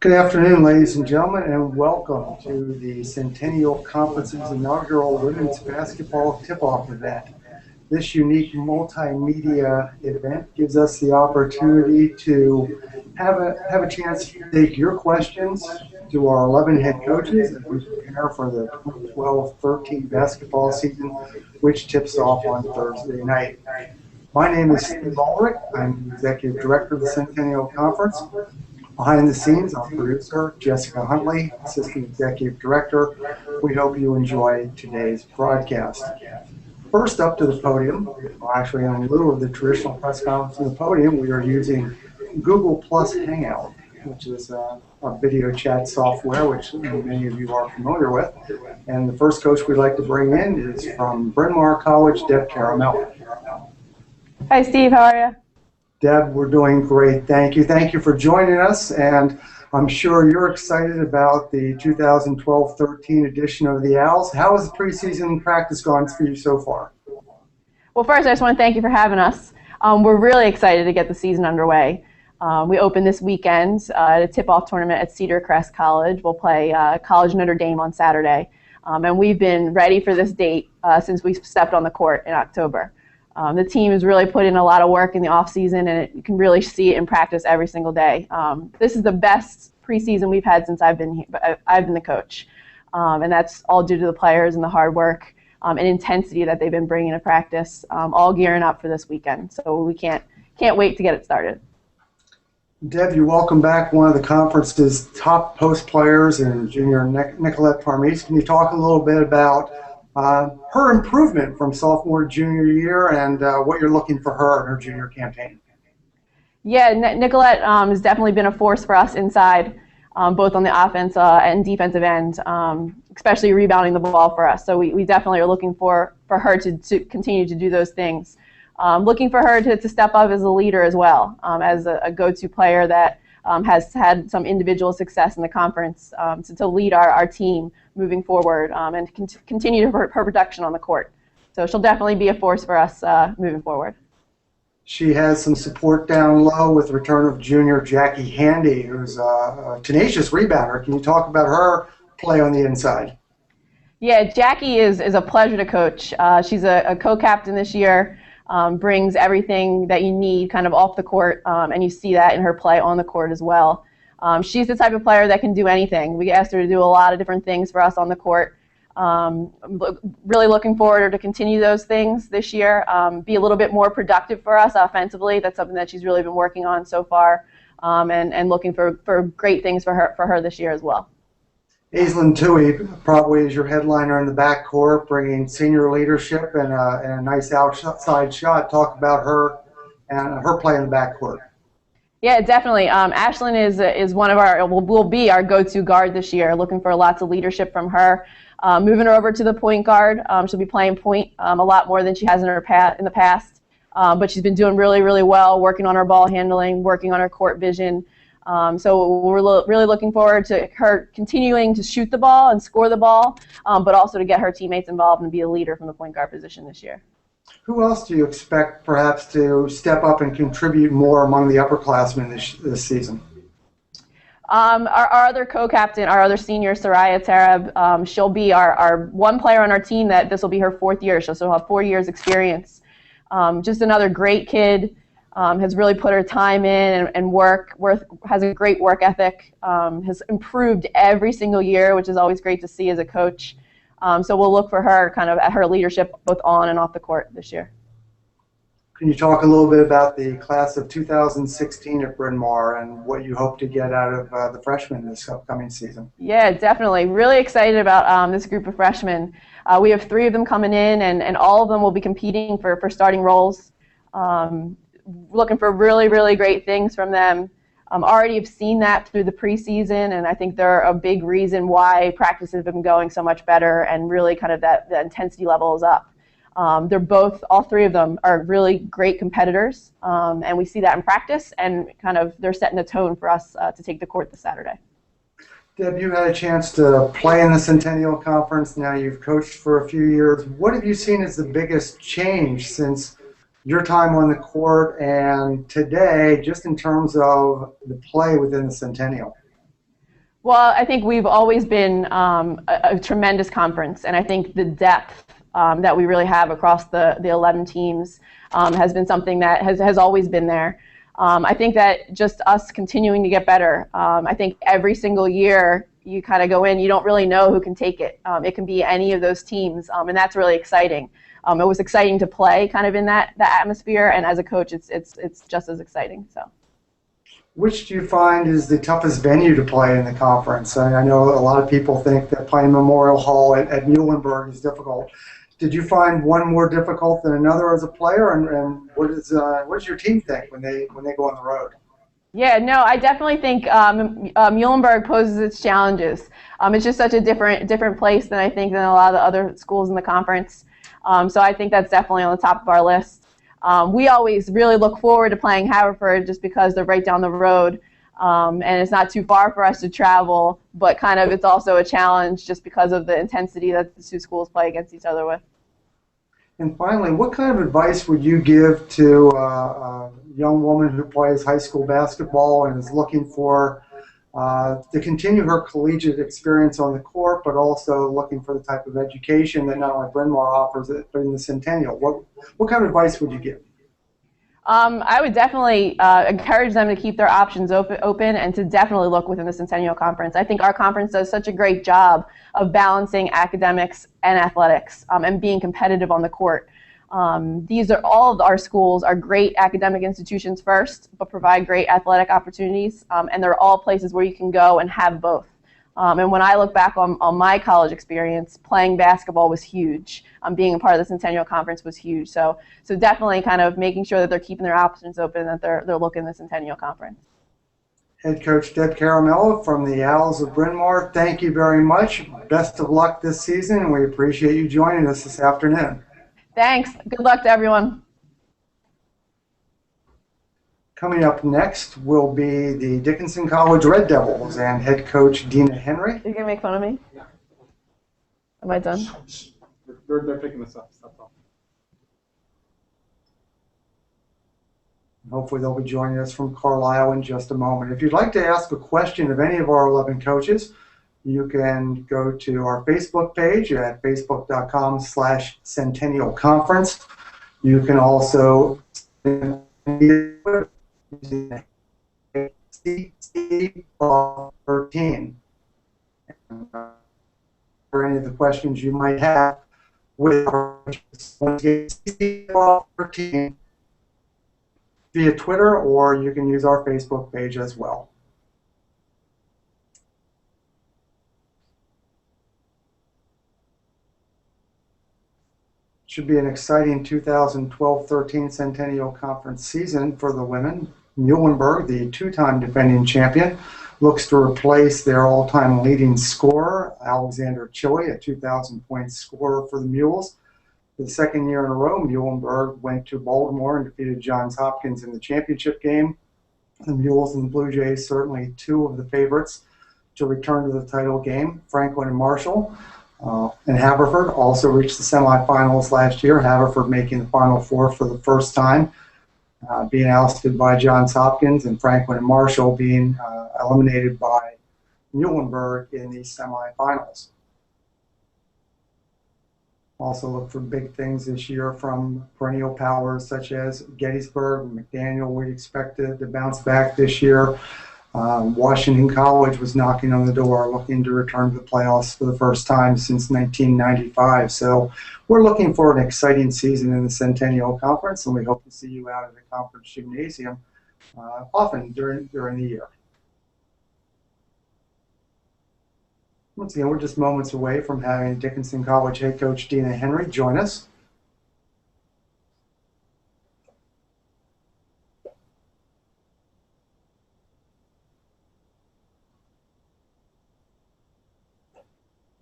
Good afternoon, ladies and gentlemen, and welcome to the Centennial Conference's inaugural women's basketball tip-off event. This unique multimedia event gives us the opportunity to have a chance to take your questions to our 11 head coaches as we prepare for the 2012-13 basketball season, which tips off on Thursday night. My name is Steve Ulrich. I'm the Executive Director of the Centennial Conference. Behind the scenes, our producer, Jessica Huntley, Assistant Executive Director. We hope you enjoy today's broadcast. First up to the podium, actually in lieu of the traditional press conference on the podium, we are using Google Hangout, which is a video chat software which many of you are familiar with. And the first coach we'd like to bring in is from Bryn Mawr College, Deb Caramel. Hi, Steve. How are you? Deb, we're doing great. Thank you. Thank you for joining us, and I'm sure you're excited about the 2012-13 edition of the Owls. How has the preseason practice gone for you so far? Well, first, I just want to thank you for having us. We're really excited to get the season underway. We open this weekend at a tip-off tournament at Cedar Crest College. We'll play College Notre Dame on Saturday, and we've been ready for this date since we stepped on the court in October. The team has really put in a lot of work in the off-season, and you can really see it in practice every single day. This is the best preseason we've had since I've been here. I've been the coach, and that's all due to the players and the hard work and intensity that they've been bringing to practice, all gearing up for this weekend. So we can't wait to get it started. Deb, you welcome back one of the conference's top post players in junior Nicolette Parmees. Can you talk a little bit about her improvement from sophomore to junior year and what you're looking for her in her junior campaign? Yeah, Nicolette has definitely been a force for us inside, both on the offense and defensive end, especially rebounding the ball for us. So we definitely are looking for her to continue to do those things. Looking for her to step up as a leader as well, as a go-to player that has had some individual success in the conference to lead our team moving forward and continue her production on the court. So she'll definitely be a force for us moving forward. She has some support down low with the return of junior Jackie Handy, who's a tenacious rebounder. Can you talk about her play on the inside? Yeah, Jackie is a pleasure to coach. She's a co-captain this year. Brings everything that you need kind of off the court, and you see that in her play on the court as well. She's the type of player that can do anything. We asked her to do a lot of different things for us on the court. Really looking forward to continue those things this year, be a little bit more productive for us offensively. That's something that she's really been working on so far, and looking for great things for her this year as well. Aislinn Tui probably is your headliner in the backcourt, bringing senior leadership and a nice outside shot. Talk about her and her play in the backcourt. Yeah, definitely. Ashlyn is one of will be our go-to guard this year. Looking for lots of leadership from her. Moving her over to the point guard. She'll be playing point a lot more than she has in the past. But she's been doing really, really well, working on her ball handling, working on her court vision. So we're really looking forward to her continuing to shoot the ball and score the ball, but also to get her teammates involved and be a leader from the point guard position this year. Who else do you expect perhaps to step up and contribute more among the upperclassmen this season? Our other co-captain, our other senior, Soraya Tarab, she'll be our one player on our team that this will be her 4th year. She'll have 4 years experience. Just another great kid. Has really put her time in and has a great work ethic, has improved every single year, which is always great to see as a coach. So we'll look for her kind of at her leadership both on and off the court this year. Can you talk a little bit about the class of 2016 at Bryn Mawr and what you hope to get out of the freshmen this upcoming season? Yeah, definitely. Really excited about this group of freshmen. We have 3 of them coming in, and all of them will be competing for starting roles. Looking for really, really great things from them. Already have seen that through the preseason, and I think they're a big reason why practice has been going so much better and really kind of the intensity level is up. All 3 of them are really great competitors, and we see that in practice, and kind of they're setting the tone for us to take the court this Saturday. Deb, you had a chance to play in the Centennial Conference. Now you've coached for a few years. What have you seen as the biggest change since your time on the court and today, just in terms of the play within the Centennial? Well, I think we've always been a tremendous conference, and I think the depth that we really have across the 11 teams has been something that has always been there. I think that just us continuing to get better. I think every single year you kind of go in, you don't really know who can take it. It can be any of those teams, and that's really exciting. It was exciting to play kind of in that atmosphere, and as a coach, it's just as exciting. So. Which do you find is the toughest venue to play in the conference? I know a lot of people think that playing Memorial Hall at Muhlenberg is difficult. Did you find one more difficult than another as a player? And what does your team think when they go on the road? Yeah, no, I definitely think Muhlenberg poses its challenges. It's just such a different place than I think than a lot of the other schools in the conference. So I think that's definitely on the top of our list. We always really look forward to playing Haverford just because they're right down the road, and it's not too far for us to travel, but kind of it's also a challenge just because of the intensity that the two schools play against each other with. And finally, what kind of advice would you give to a young woman who plays high school basketball and is looking for to continue her collegiate experience on the court, but also looking for the type of education that not only Bryn Mawr offers, but in the Centennial? What kind of advice would you give? I would definitely encourage them to keep their options open and to definitely look within the Centennial Conference. I think our conference does such a great job of balancing academics and athletics and being competitive on the court. All of our schools are great academic institutions first, but provide great athletic opportunities, and they're all places where you can go and have both. And when I look back on my college experience, playing basketball was huge. Being a part of the Centennial Conference was huge. So definitely kind of making sure that they're keeping their options open, that they're looking at the Centennial Conference. Head Coach Deb Caramello from the Owls of Bryn Mawr, thank you very much. Best of luck this season, and we appreciate you joining us this afternoon. Thanks. Good luck to everyone. Coming up next will be the Dickinson College Red Devils and head coach Dina Henry. Are you going to make fun of me? Yeah. Am I done? They're picking this up. That's all. Hopefully they'll be joining us from Carlisle in just a moment. If you'd like to ask a question of any of our 11 coaches, you can go to our Facebook page at facebook.com/Centennial Conference. You can also CC13 for any of the questions you might have with our CC13 via Twitter, or you can use our Facebook page as well. Should be an exciting 2012-13 Centennial Conference season for the women. Muhlenberg, the two-time defending champion, looks to replace their all-time leading scorer, Alexander Chile, a 2,000-point scorer for the Mules. For the second year in a row, Muhlenberg went to Baltimore and defeated Johns Hopkins in the championship game. The Mules and the Blue Jays, certainly two of the favorites to return to the title game. Franklin and Marshall and Haverford also reached the semifinals last year, Haverford making the Final Four for the first time, being ousted by Johns Hopkins, and Franklin and Marshall being eliminated by Muhlenberg in the semifinals. Also look for big things this year from perennial powers such as Gettysburg and McDaniel. We expected to bounce back this year. Washington College was knocking on the door, looking to return to the playoffs for the first time since 1995. So we're looking for an exciting season in the Centennial Conference, and we hope to see you out at the conference gymnasium often during the year. Once again, we're just moments away from having Dickinson College head coach Dina Henry join us.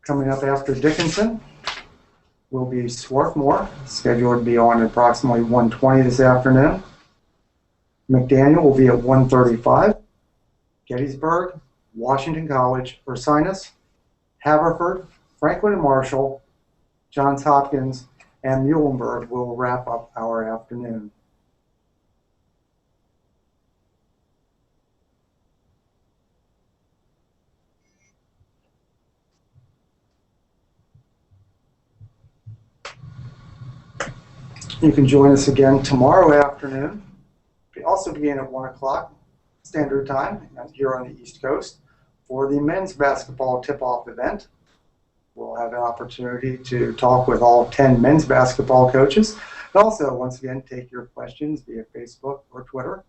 Coming up after Dickinson will be Swarthmore, scheduled to be on at approximately 1:20 this afternoon. McDaniel will be at 1:35. Gettysburg, Washington College, Ursinus, Haverford, Franklin and Marshall, Johns Hopkins, and Muhlenberg will wrap up our afternoon. You can join us again tomorrow afternoon. We also begin at 1 o'clock Standard Time here on the East Coast for the men's basketball tip-off event. We'll have an opportunity to talk with all 10 men's basketball coaches. And also, once again, take your questions via Facebook or Twitter.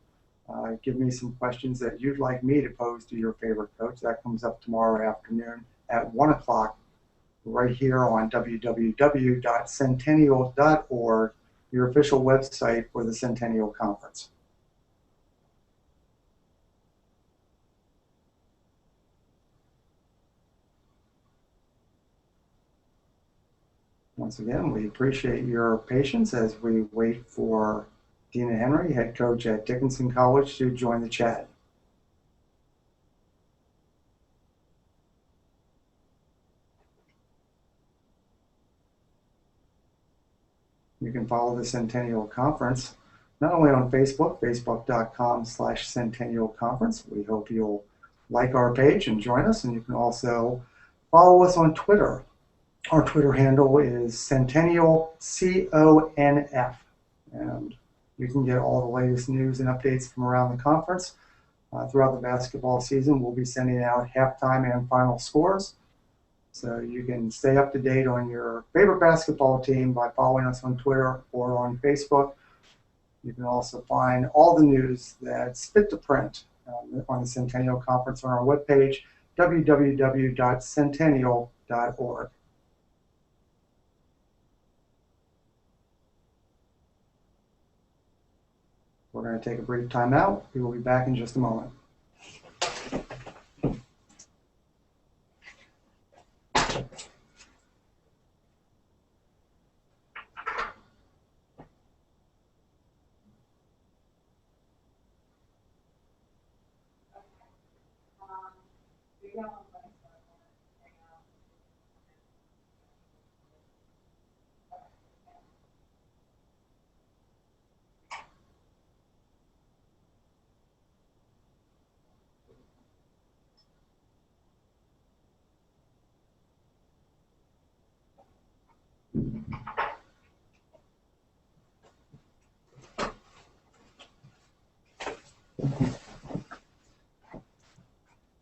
Give me some questions that you'd like me to pose to your favorite coach. That comes up tomorrow afternoon at 1 o'clock right here on www.centennial.org, your official website for the Centennial Conference. Once again, we appreciate your patience as we wait for Dina Henry, head coach at Dickinson College, to join the chat. You can follow the Centennial Conference not only on Facebook, facebook.com/Centennial Conference. We hope you'll like our page and join us, and you can also follow us on Twitter. Our Twitter handle is Centennial CONF, and you can get all the latest news and updates from around the conference. Throughout the basketball season, we'll be sending out halftime and final scores, so you can stay up to date on your favorite basketball team by following us on Twitter or on Facebook. You can also find all the news that's fit to print on the Centennial Conference on our webpage, www.centennial.org. We're going to take a brief time out. We will be back in just a moment.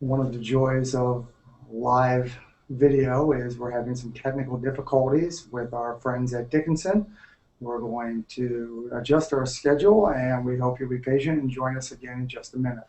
One of the joys of live video is we're having some technical difficulties with our friends at Dickinson. We're going to adjust our schedule, and we hope you'll be patient and join us again in just a minute.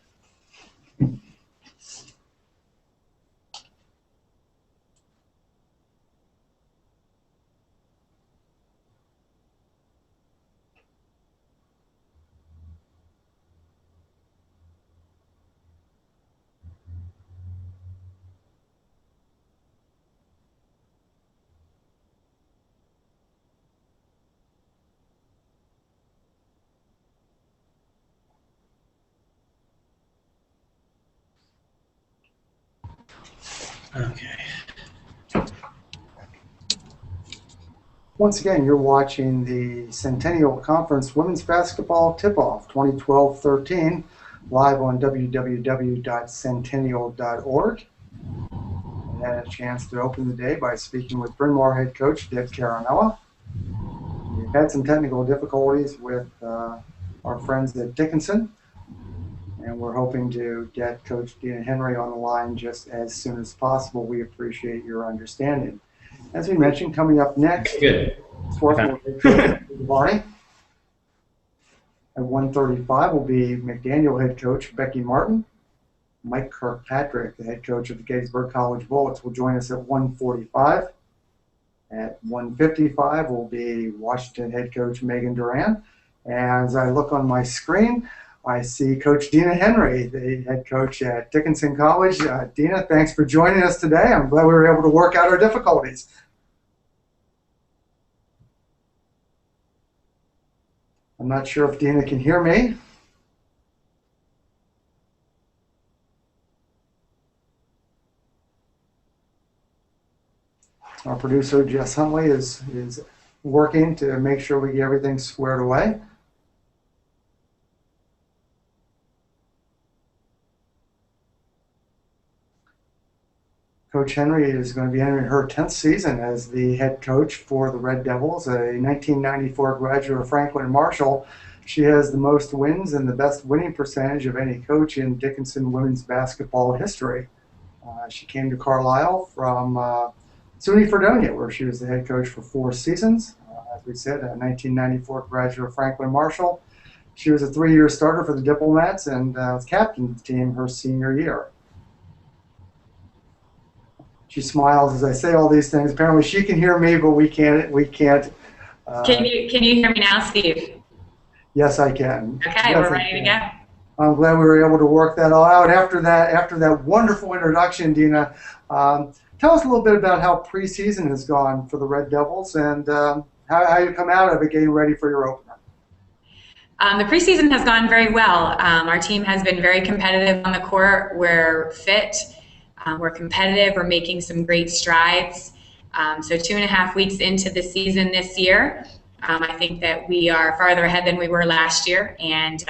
Okay. Once again, you're watching the Centennial Conference Women's Basketball Tip-Off 2012-13 live on www.centennial.org. I had a chance to open the day by speaking with Bryn Mawr head coach Deb Caramella. We've had some technical difficulties with our friends at Dickinson, and we're hoping to get Coach Dina Henry on the line just as soon as possible. We appreciate your understanding. As we mentioned, coming up next, Swarthmore head coach Barney. At 1:35 will be McDaniel head coach Becky Martin. Mike Kirkpatrick, the head coach of the Gettysburg College Bullets, will join us at 1:45. At 1:55 will be Washington head coach Megan Duran. As I look on my screen, I see Coach Dina Henry, the head coach at Dickinson College. Dina, thanks for joining us today. I'm glad we were able to work out our difficulties. I'm not sure if Dina can hear me. Our producer, Jess Huntley, is working to make sure we get everything squared away. Coach Henry is going to be entering her 10th season as the head coach for the Red Devils, a 1994 graduate of Franklin and Marshall. She has the most wins and the best winning percentage of any coach in Dickinson women's basketball history. She came to Carlisle from SUNY Fredonia, where she was the head coach for 4 seasons. As we said, a 1994 graduate of Franklin and Marshall. She was a 3-year starter for the Diplomats and was captain of the team her senior year. She smiles as I say all these things. Apparently, she can hear me, but we can't. Can you hear me now, Steve? Yes, I can. Okay, yes, we're ready to go. I'm glad we were able to work that all out. After that wonderful introduction, Dina, tell us a little bit about how preseason has gone for the Red Devils and how you come out of it getting ready for your opener. The preseason has gone very well. Our team has been very competitive on the court. We're fit. We're competitive. We're making some great strides. So 2.5 weeks into the season this year, I think that we are farther ahead than we were last year, and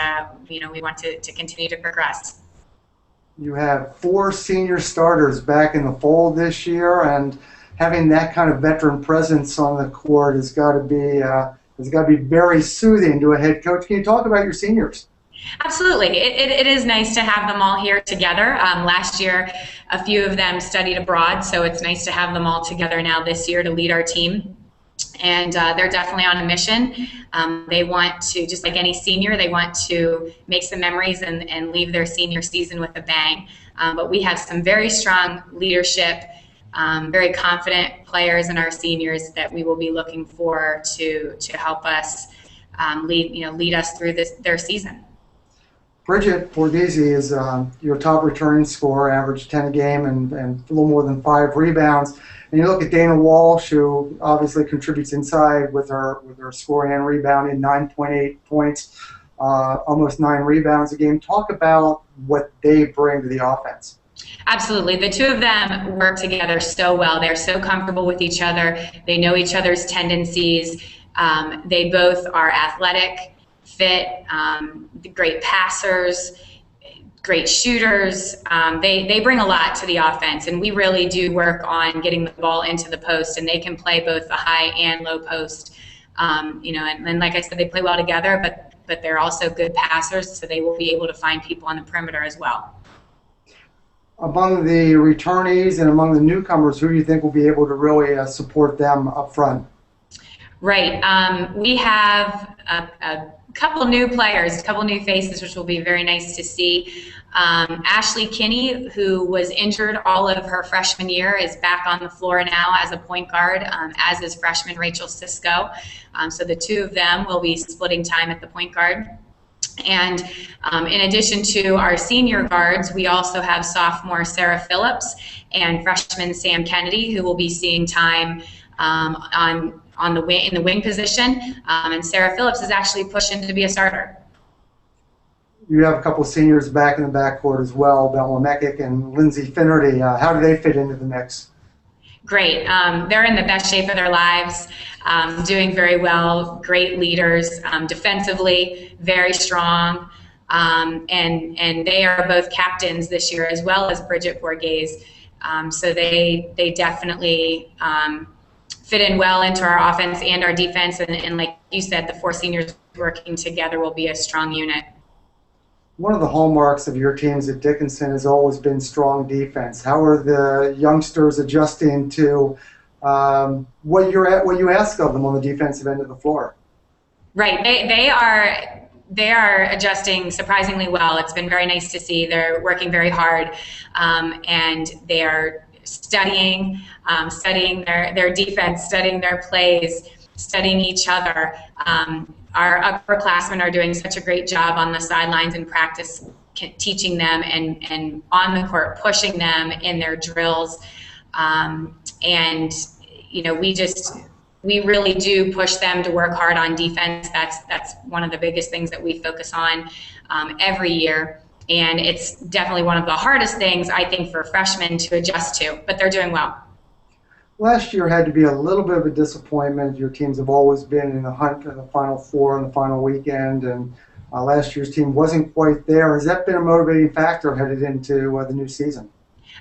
we want to continue to progress. You have 4 senior starters back in the fold this year, and having that kind of veteran presence on the court has got to be very soothing to a head coach. Can you talk about your seniors? Absolutely. It is nice to have them all here together. Last year, a few of them studied abroad, so it's nice to have them all together now this year to lead our team. And they're definitely on a mission. They want to, just like any senior, they want to make some memories and leave their senior season with a bang. But we have some very strong leadership, very confident players in our seniors that we will be looking for to help us lead us through their season. Bridget Borghese is your top returning scorer, averaged 10 a game and a little more than 5 rebounds. And you look at Dana Walsh, who obviously contributes inside with her scoring and rebounding, 9.8 points, almost 9 rebounds a game. Talk about what they bring to the offense. Absolutely. The two of them work together so well. They're so comfortable with each other. They know each other's tendencies. They both are athletic, fit, great passers, great shooters. They bring a lot to the offense, and we really do work on getting the ball into the post, and they can play both the high and low post. And like I said, they play well together, but they're also good passers, so they will be able to find people on the perimeter as well. Among the returnees and among the newcomers, who do you think will be able to really support them up front? Right. We have a couple new players, a couple new faces, which will be very nice to see. Ashley Kinney, who was injured all of her freshman year, is back on the floor now as a point guard, as is freshman Rachel Sisko. So the two of them will be splitting time at the point guard. And in addition to our senior guards, we also have sophomore Sarah Phillips and freshman Sam Kennedy, who will be seeing time in the wing position. And Sarah Phillips is actually pushing to be a starter. You have a couple of seniors back in the backcourt as well, Bella Mekic and Lindsay Finnerty. How do they fit into the mix? Great. They're in the best shape of their lives, doing very well, great leaders, defensively, very strong, and they are both captains this year as well as Bridget Borghese. So they definitely fit in well into our offense and our defense, and like you said, the 4 seniors working together will be a strong unit. One of the hallmarks of your teams at Dickinson has always been strong defense. How are the youngsters adjusting to what you ask of them on the defensive end of the floor? Right, they are adjusting surprisingly well. It's been very nice to see. They're working very hard, and they are studying their defense, studying their plays, studying each other. Our upperclassmen are doing such a great job on the sidelines in practice, teaching them and on the court, pushing them in their drills. And we really do push them to work hard on defense. That's one of the biggest things that we focus on every year. And it's definitely one of the hardest things, I think, for freshmen to adjust to, but they're doing well. Last year had to be a little bit of a disappointment. Your teams have always been in the hunt for the Final Four in the final weekend, and last year's team wasn't quite there. Has that been a motivating factor headed into the new season?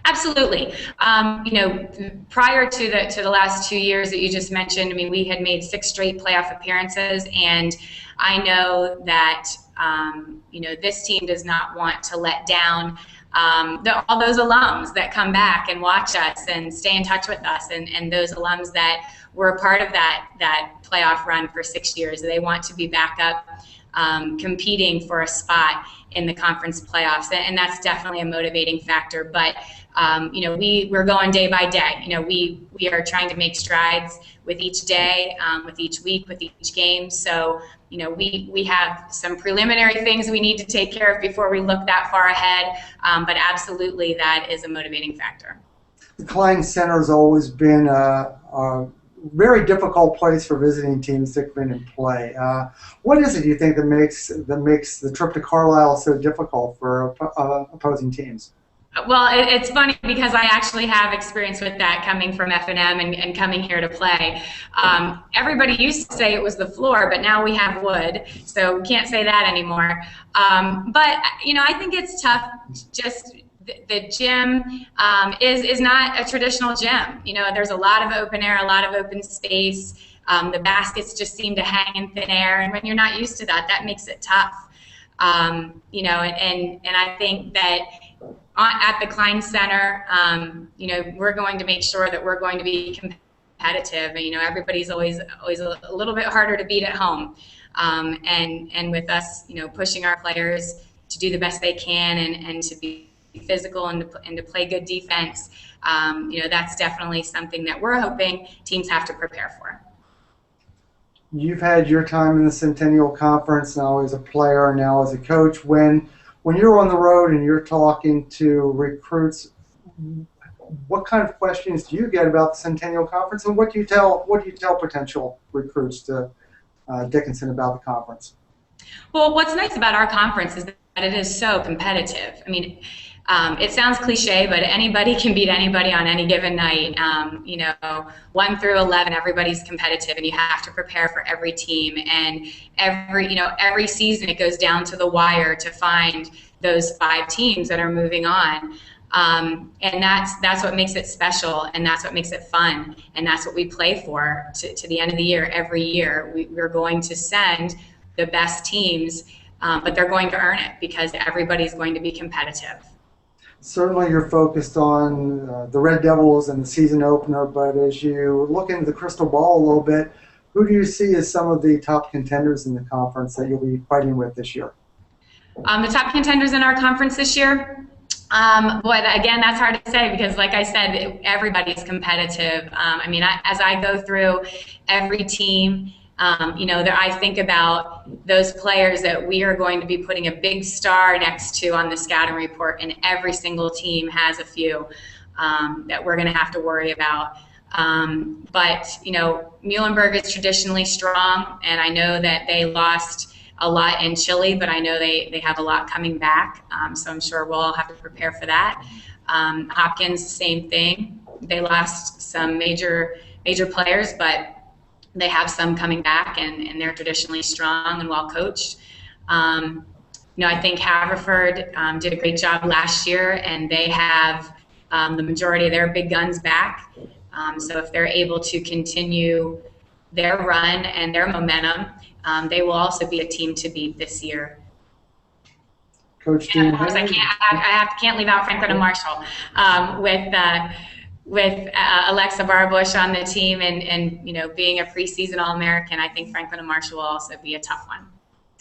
Absolutely. Prior to the last 2 years that you just mentioned, I mean, we had made 6 straight playoff appearances, and I know that this team does not want to let down all those alums that come back and watch us and stay in touch with us, and those alums that were a part of that playoff run for 6 years. They want to be back up competing for a spot in the conference playoffs, and that's definitely a motivating factor. But we're going day by day. We are trying to make strides with each day, with each week, with each game. So we have some preliminary things we need to take care of before we look that far ahead. But absolutely, that is a motivating factor. The Klein Center has always been a very difficult place for visiting teams to come in and play. What is it you think that makes the trip to Carlisle so difficult for opposing teams? Well, it's funny because I actually have experience with that coming from F&M and coming here to play. Everybody used to say it was the floor, but now we have wood, so we can't say that anymore. But I think it's tough. Just the gym is not a traditional gym. There's a lot of open air, a lot of open space. The baskets just seem to hang in thin air, and when you're not used to that, that makes it tough. And I think that at the Klein Center, we're going to make sure that we're going to be competitive. Everybody's always a little bit harder to beat at home, and with us, pushing our players to do the best they can and to be physical and to play good defense, that's definitely something that we're hoping teams have to prepare for. You've had your time in the Centennial Conference, now as a player, now as a coach. When you're on the road and you're talking to recruits, what kind of questions do you get about the Centennial Conference, and what do you tell potential recruits to Dickinson about the conference? Well, what's nice about our conference is that it is so competitive. I mean, it sounds cliche, but anybody can beat anybody on any given night. 1 through 11, everybody's competitive, and you have to prepare for every team. And every season, it goes down to the wire to find those 5 teams that are moving on. And that's what makes it special, and that's what makes it fun, and that's what we play for to the end of the year. Every year, we're going to send the best teams, but they're going to earn it because everybody's going to be competitive. Certainly you're focused on the Red Devils and the season opener, but as you look into the crystal ball a little bit, who do you see as some of the top contenders in the conference that you'll be fighting with this year? The top contenders in our conference this year? Boy, again, that's hard to say because, like I said, everybody's competitive. As I go through every team, that I think about those players that we are going to be putting a big star next to on the scouting report, and every single team has a few that we're going to have to worry about. But Muhlenberg is traditionally strong, and I know that they lost a lot in Chile, but I know they have a lot coming back, so I'm sure we'll all have to prepare for that. Hopkins, same thing. They lost some major players, but they have some coming back, and they're traditionally strong and well coached. I think Haverford did a great job last year, and they have the majority of their big guns back. So if they're able to continue their run and their momentum, they will also be a team to beat this year. Coach and of course, I can't leave out Franklin and Marshall with Alexa Barbush on the team and being a preseason All-American. I think Franklin and Marshall will also be a tough one.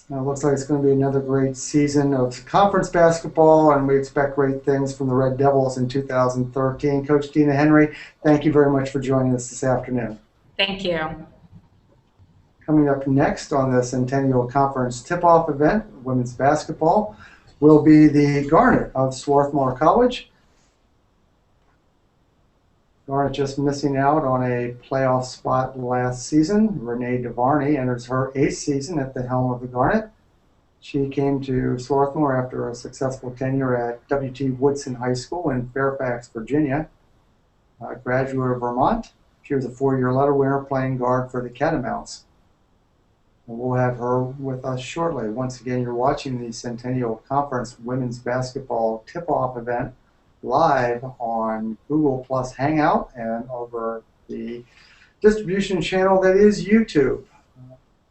It looks like it's going to be another great season of conference basketball, and we expect great things from the Red Devils in 2013. Coach Dina Henry, thank you very much for joining us this afternoon. Thank you. Coming up next on the Centennial Conference tip-off event, women's basketball, will be the Garnet of Swarthmore College. Garnet just missing out on a playoff spot last season. Renee DeVarney enters her 8th season at the helm of the Garnet. She came to Swarthmore after a successful tenure at W.T. Woodson High School in Fairfax, Virginia. A graduate of Vermont, she was a 4-year letter winner playing guard for the Catamounts. And we'll have her with us shortly. Once again, you're watching the Centennial Conference women's basketball tip-off event live on Google Plus Hangout and over the distribution channel that is YouTube.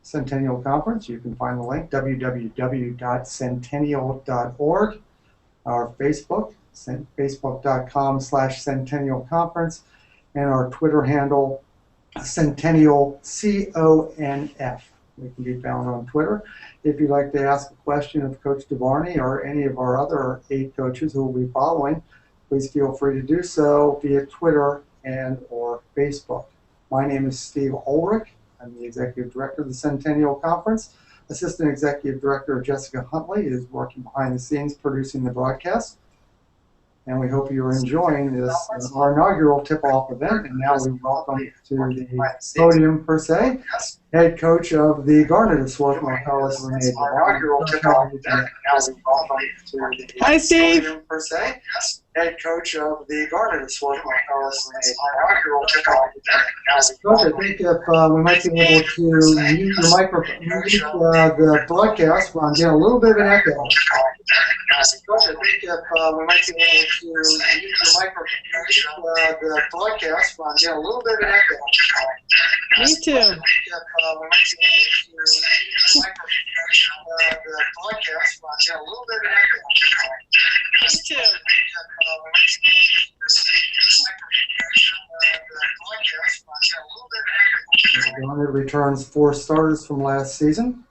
Centennial Conference, you can find the link, www.centennial.org. Our Facebook, facebook.com/Centennial Conference, and our Twitter handle, Centennial CONF. We can be found on Twitter. If you'd like to ask a question of Coach DeVarney or any of our other 8 coaches who will be following, please feel free to do so via Twitter and or Facebook. My name is Steve Ulrich. I'm the Executive Director of the Centennial Conference. Assistant Executive Director Jessica Huntley is working behind the scenes producing the broadcast. And we hope you're enjoying this, our inaugural tip-off event. And now we welcome to the podium, per se, head coach of the Garnet of Swarthmore College, Renee DeVarney. Hi, Steve. Per se, head coach of the Garnet of Swarthmore College, Renee DeVarney. Coach, I think if we might be able to mute your microphone, mute the broadcast. I'm getting a little bit of an echo. Coach, I think if we might be able to mute your microphone, the broadcast. I'm getting a little bit of an echo. Me too. Me too. Garnet returns 4 starters from last season,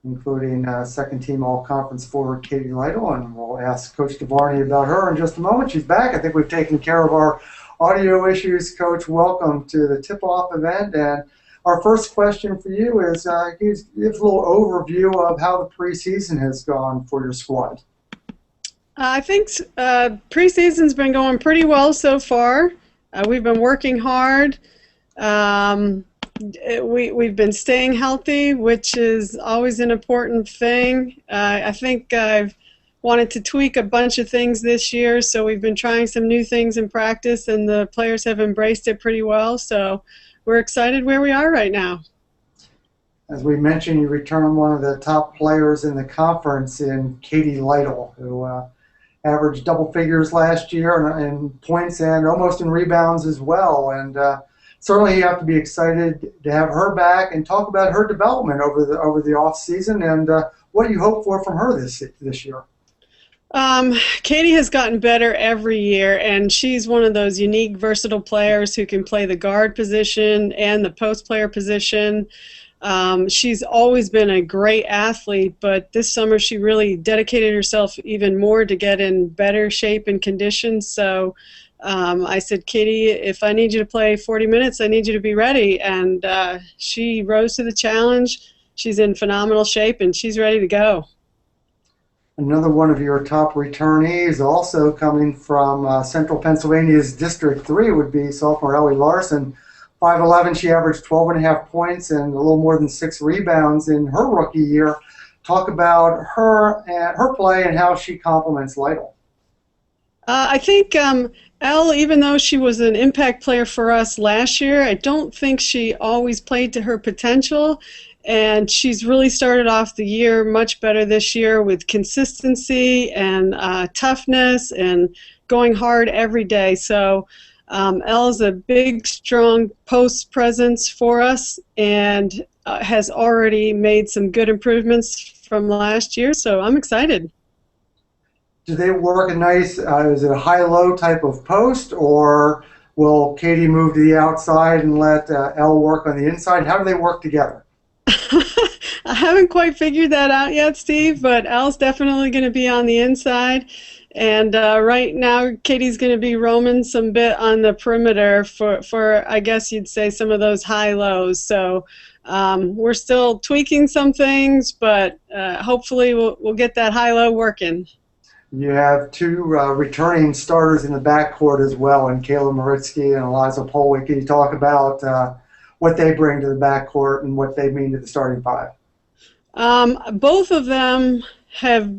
including second-team All-Conference forward Katie Lytle, and we'll ask Coach DeVarney about her in just a moment. She's back. I think we've taken care of our audio issues. Coach, welcome to the tip-off event. And our first question for you is, give a little overview of how the preseason has gone for your squad. I think preseason's been going pretty well so far. We've been working hard. We've been staying healthy, which is always an important thing. I think I've wanted to tweak a bunch of things this year, so we've been trying some new things in practice, and the players have embraced it pretty well. So we're excited where we are right now. As we mentioned, you returned one of the top players in the conference in Katie Lytle, who averaged double figures last year in points and almost in rebounds as well. And certainly you have to be excited to have her back and talk about her development over the off season and what you hope for from her this year. Katie has gotten better every year, and she's one of those unique, versatile players who can play the guard position and the post player position. She's always been a great athlete, but this summer she really dedicated herself even more to get in better shape and condition. So I said, Katie, if I need you to play 40 minutes, I need you to be ready. And she rose to the challenge. She's in phenomenal shape, and she's ready to go. Another one of your top returnees, also coming from Central Pennsylvania's District 3, would be sophomore Ellie Larson. 5'11", she averaged 12.5 points and a little more than 6 rebounds in her rookie year. Talk about her and her play and how she complements Lytle. I think Elle, even though she was an impact player for us last year, I don't think she always played to her potential. And she's really started off the year much better this year with consistency and toughness and going hard every day. So Elle's a big, strong post presence for us and has already made some good improvements from last year. So I'm excited. Do they work a nice, is it a high-low type of post, or will Katie move to the outside and let Elle work on the inside? How do they work together? I haven't quite figured that out yet, Steve, but Elle's definitely going to be on the inside. And right now, Katie's going to be roaming some bit on the perimeter for I guess you'd say, some of those high-lows. So we're still tweaking some things, but hopefully we'll get that high-low working. You have 2 returning starters in the backcourt as well, and Kayla Maritsky and Eliza Polwick. Can you talk about what they bring to the backcourt and what they mean to the starting 5? Both of them have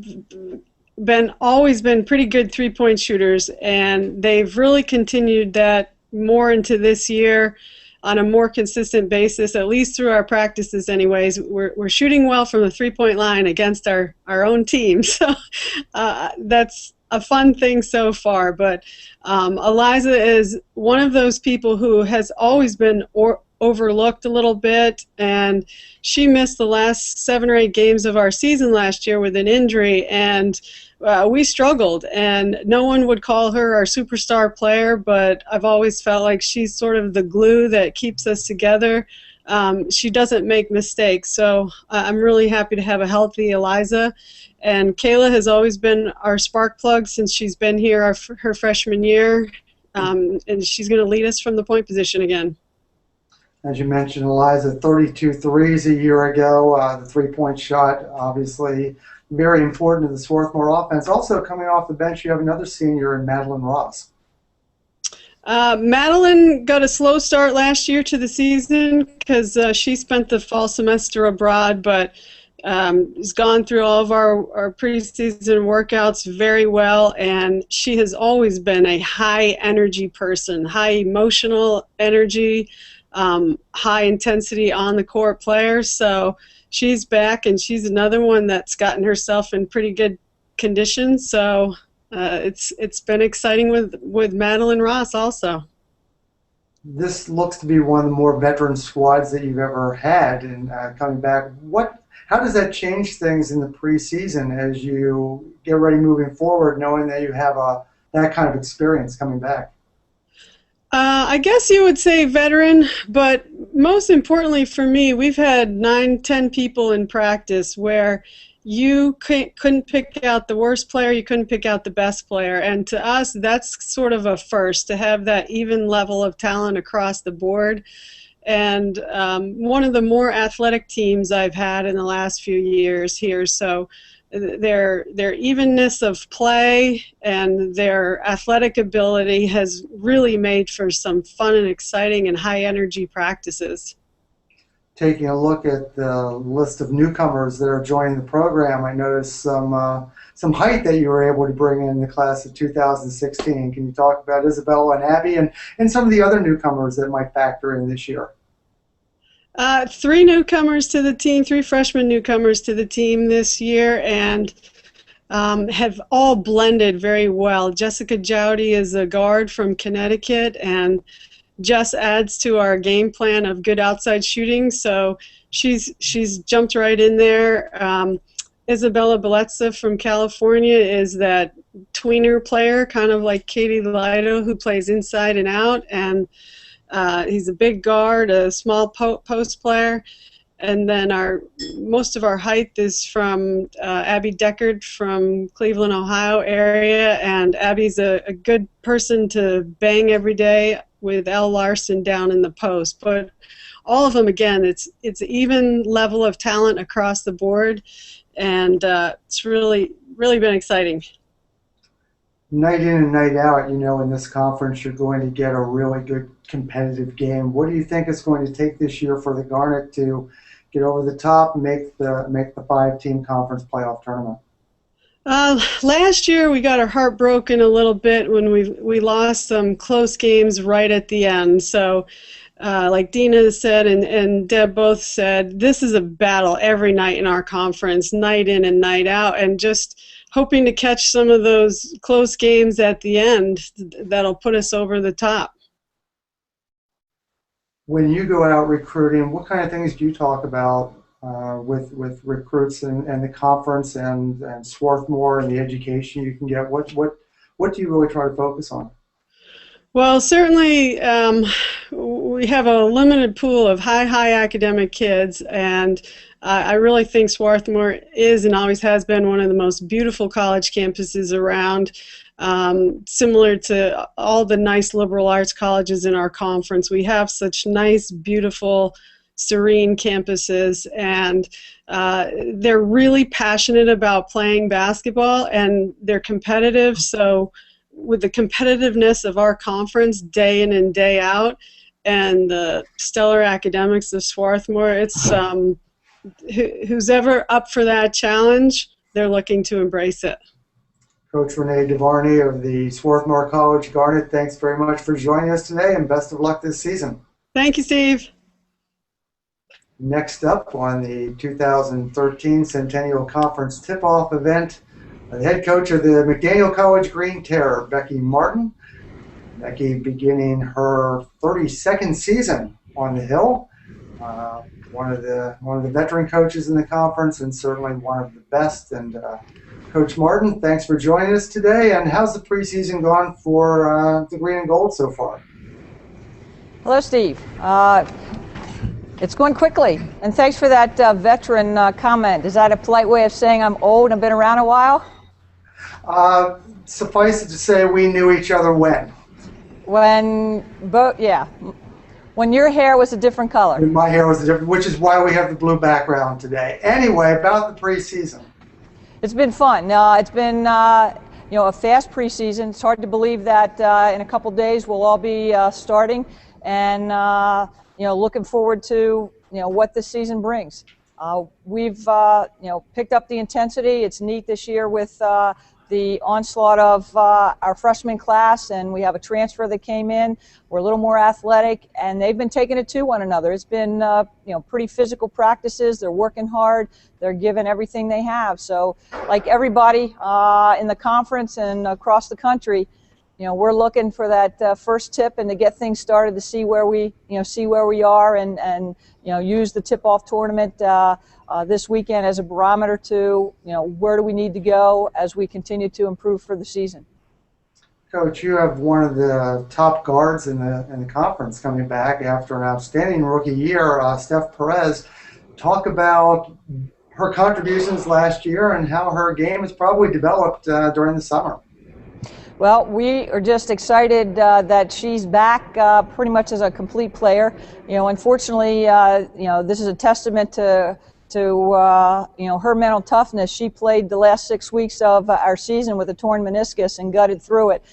always been pretty good three-point shooters, and they've really continued that more into this year on a more consistent basis, at least through our practices anyways. We're shooting well from the three-point line against our own team, so that's a fun thing so far. But Eliza is one of those people who has always been overlooked a little bit, and she missed the last 7 or 8 games of our season last year with an injury, and we struggled, and no one would call her our superstar player, but I've always felt like she's sort of the glue that keeps us together. She doesn't make mistakes, so I'm really happy to have a healthy Eliza. And Kayla has always been our spark plug since she's been here her freshman year, and she's going to lead us from the point position again. As you mentioned, Eliza, 32 threes a year ago. The three-point shot, obviously, very important to the Swarthmore offense. Also, coming off the bench, you have another senior in Madeline Ross. Madeline got a slow start last year to the season because she spent the fall semester abroad, but has gone through all of our preseason workouts very well, and she has always been a high-energy person, high emotional energy, high intensity on the court player. So she's back, and she's another one that's gotten herself in pretty good condition. So it's been exciting with Madeline Ross also. This looks to be one of the more veteran squads that you've ever had, and coming back, how does that change things in the preseason as you get ready moving forward, knowing that you have that kind of experience coming back? I guess you would say veteran, but most importantly for me, we've had 9, 10 people in practice where you couldn't pick out the worst player, you couldn't pick out the best player, and to us that's sort of a first, to have that even level of talent across the board. And one of the more athletic teams I've had in the last few years here, so their evenness of play and their athletic ability has really made for some fun and exciting and high energy practices. Taking a look at the list of newcomers that are joining the program, I noticed some height that you were able to bring in the class of 2016. Can you talk about Isabella and Abby and some of the other newcomers that might factor in this year? 3 newcomers to the team, 3 freshman newcomers to the team this year, and have all blended very well. Jessica Jowdy is a guard from Connecticut, and Jess adds to our game plan of good outside shooting, so she's jumped right in there. Isabella Belezza from California is that tweener player, kind of like Katie Lido, who plays inside and out, and he's a big guard, a small post player. And then most of our height is from Abby Deckard from Cleveland, Ohio area, and Abby's a good person to bang every day with Elle Larson down in the post. But all of them, again, it's even level of talent across the board, and it's really been exciting. Night in and night out, in this conference you're going to get a really good competitive game. What do you think it's going to take this year for the Garnet to get over the top and make the 5-team conference playoff tournament? Last year we got our heart broken a little bit when we lost some close games right at the end. So like Dina said and Deb both said, this is a battle every night in our conference, night in and night out, and just hoping to catch some of those close games at the end that'll put us over the top. When you go out recruiting, what kind of things do you talk about with recruits and the conference and Swarthmore and the education you can get? What do you really try to focus on? Well, certainly we have a limited pool of high academic kids, and I really think Swarthmore is and always has been one of the most beautiful college campuses around. Similar to all the nice liberal arts colleges in our conference, we have such nice, beautiful, serene campuses, and they're really passionate about playing basketball, and they're competitive. So with the competitiveness of our conference day in and day out, and the stellar academics of Swarthmore, it's who's ever up for that challenge, they're looking to embrace it. Coach Renee DeVarney of the Swarthmore College Garnet, thanks very much for joining us today, and best of luck this season. Thank you, Steve. Next up on the 2013 Centennial Conference tip-off event, The head coach of the McDaniel College Green Terror, Becky Martin. Becky beginning her 32nd season on the Hill. One of the veteran coaches in the conference, and certainly one of the best. And Coach Martin, thanks for joining us today. And how's the preseason gone for the Green and Gold so far? Hello, Steve. It's going quickly, and thanks for that veteran comment. Is that a polite way of saying I'm old and I've been around a while? Suffice it to say, we knew each other when? When your hair was a different color. And my hair was a different, which is why we have the blue background today. Anyway, about the preseason. It's been fun. It's been a fast preseason. It's hard to believe that in a couple days we'll all be starting, and looking forward to what this season brings. We've picked up the intensity. It's neat this year with the onslaught of our freshman class, and we have a transfer that came in. We're a little more athletic, and they've been taking it to one another. It's been pretty physical practices. They're working hard. They're giving everything they have. So, like everybody in the conference and across the country, we're looking for that first tip and to get things started to see where we are and use the tip-off tournament this weekend as a barometer to where do we need to go as we continue to improve for the season. Coach, you have one of the top guards in the conference coming back after an outstanding rookie year, Steph Perez. Talk about her contributions last year and how her game has probably developed during the summer. Well, we are just excited that she's back pretty much as a complete player. Unfortunately, this is a testament to her mental toughness. She played the last 6 weeks of our season with a torn meniscus and gutted through it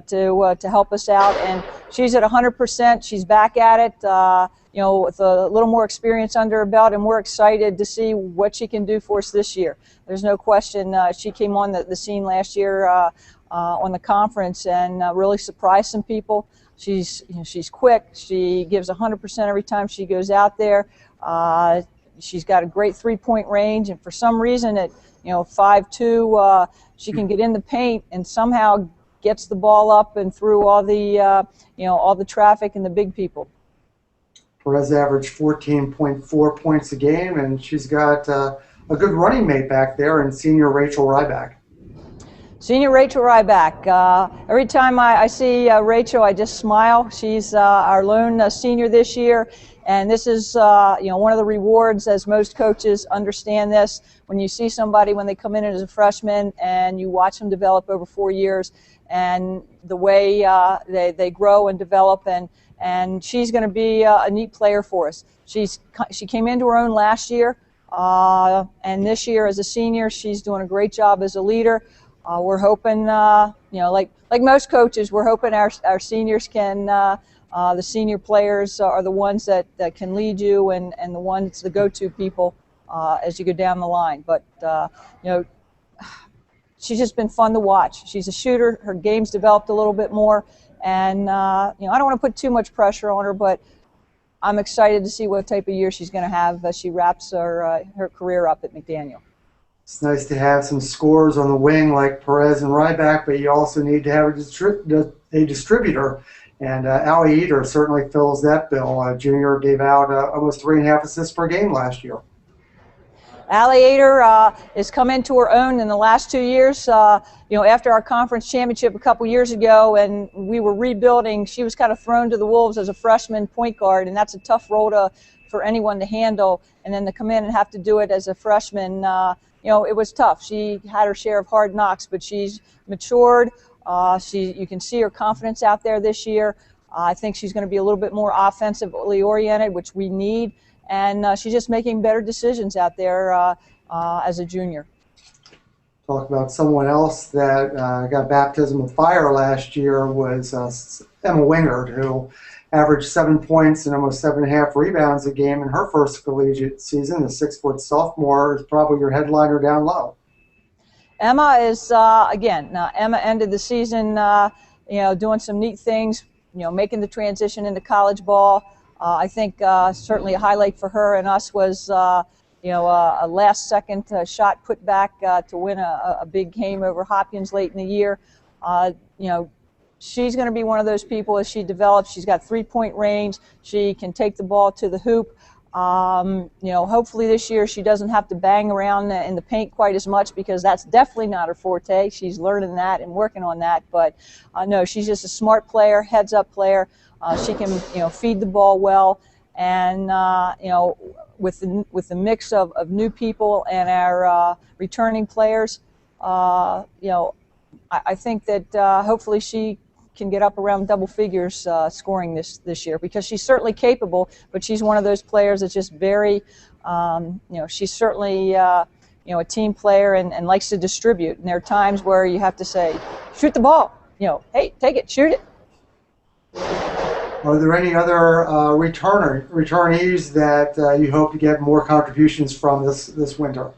to help us out. And she's at 100%. She's back at it, with a little more experience under her belt, and we're excited to see what she can do for us this year. There's no question she came on the scene last year on the conference and really surprised some people. She's quick. She gives 100% every time she goes out there. She's got a great three-point range, and for some reason at 5'2", she can get in the paint and somehow gets the ball up and through all the traffic and the big people. Perez averaged 14.4 points a game, and she's got a good running mate back there in senior Rachel Ryback. Senior Rachel Ryback. Every time I see Rachel, I just smile. She's our lone senior this year, and this is one of the rewards, as most coaches understand this. When you see somebody when they come in as a freshman and you watch them develop over 4 years, and the way they grow and develop, and she's going to be a neat player for us. She came into her own last year, and this year as a senior, she's doing a great job as a leader. We're hoping, like most coaches, we're hoping our seniors can, the senior players are the ones that can lead you and the ones, the go-to people as you go down the line. But, she's just been fun to watch. She's a shooter. Her game's developed a little bit more. And, I don't want to put too much pressure on her, but I'm excited to see what type of year she's going to have as she wraps her career up at McDaniel. It's nice to have some scorers on the wing like Perez and Ryback, but you also need to have a distributor. And Allie Eder certainly fills that bill. Junior gave out almost 3.5 assists per game last year. Allie Eder has come into her own in the last 2 years. After our conference championship a couple years ago, and we were rebuilding, she was kind of thrown to the wolves as a freshman point guard, and that's a tough role for anyone to handle. And then to come in and have to do it as a freshman, it was tough. She had her share of hard knocks, but she's matured. You can see her confidence out there this year. I think she's going to be a little bit more offensively oriented, which we need. And she's just making better decisions out there as a junior. Talk about someone else that got baptism of fire last year was Emma Wingard, who averaged 7 points and almost 7.5 rebounds a game in her first collegiate season. The 6-foot sophomore is probably your headliner down low. Emma is, Emma ended the season, doing some neat things, making the transition into college ball. I think certainly a highlight for her and us was, a last-second shot put back to win a big game over Hopkins late in the year. She's going to be one of those people as she develops. She's got three-point range. She can take the ball to the hoop. Hopefully this year she doesn't have to bang around in the paint quite as much, because that's definitely not her forte. She's learning that and working on that. But no, she's just a smart player, heads-up player. She can feed the ball well, and with the mix of new people and our returning players, I think that hopefully she can get up around double figures scoring this year, because she's certainly capable, but she's one of those players that's just very, she's certainly a team player and likes to distribute. And there are times where you have to say, shoot the ball, hey, take it, shoot it. Are there any other returnees that you hope to get more contributions from this winter?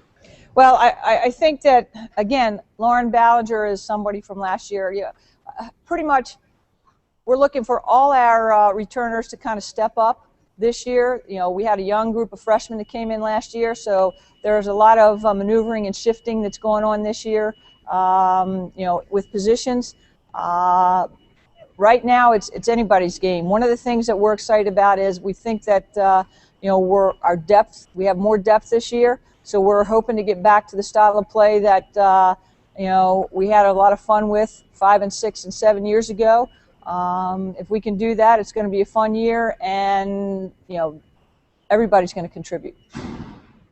Well, I think that, again, Lauren Ballinger is somebody from last year. Pretty much we're looking for all our returners to kind of step up this year. We had a young group of freshmen that came in last year, so there's a lot of maneuvering and shifting that's going on this year, with positions. Right now it's anybody's game. One of the things that we're excited about is we think that our depth, we have more depth this year, so we're hoping to get back to the style of play that we had a lot of fun with 5 and 6 and 7 years ago. If we can do that, it's going to be a fun year, and everybody's going to contribute.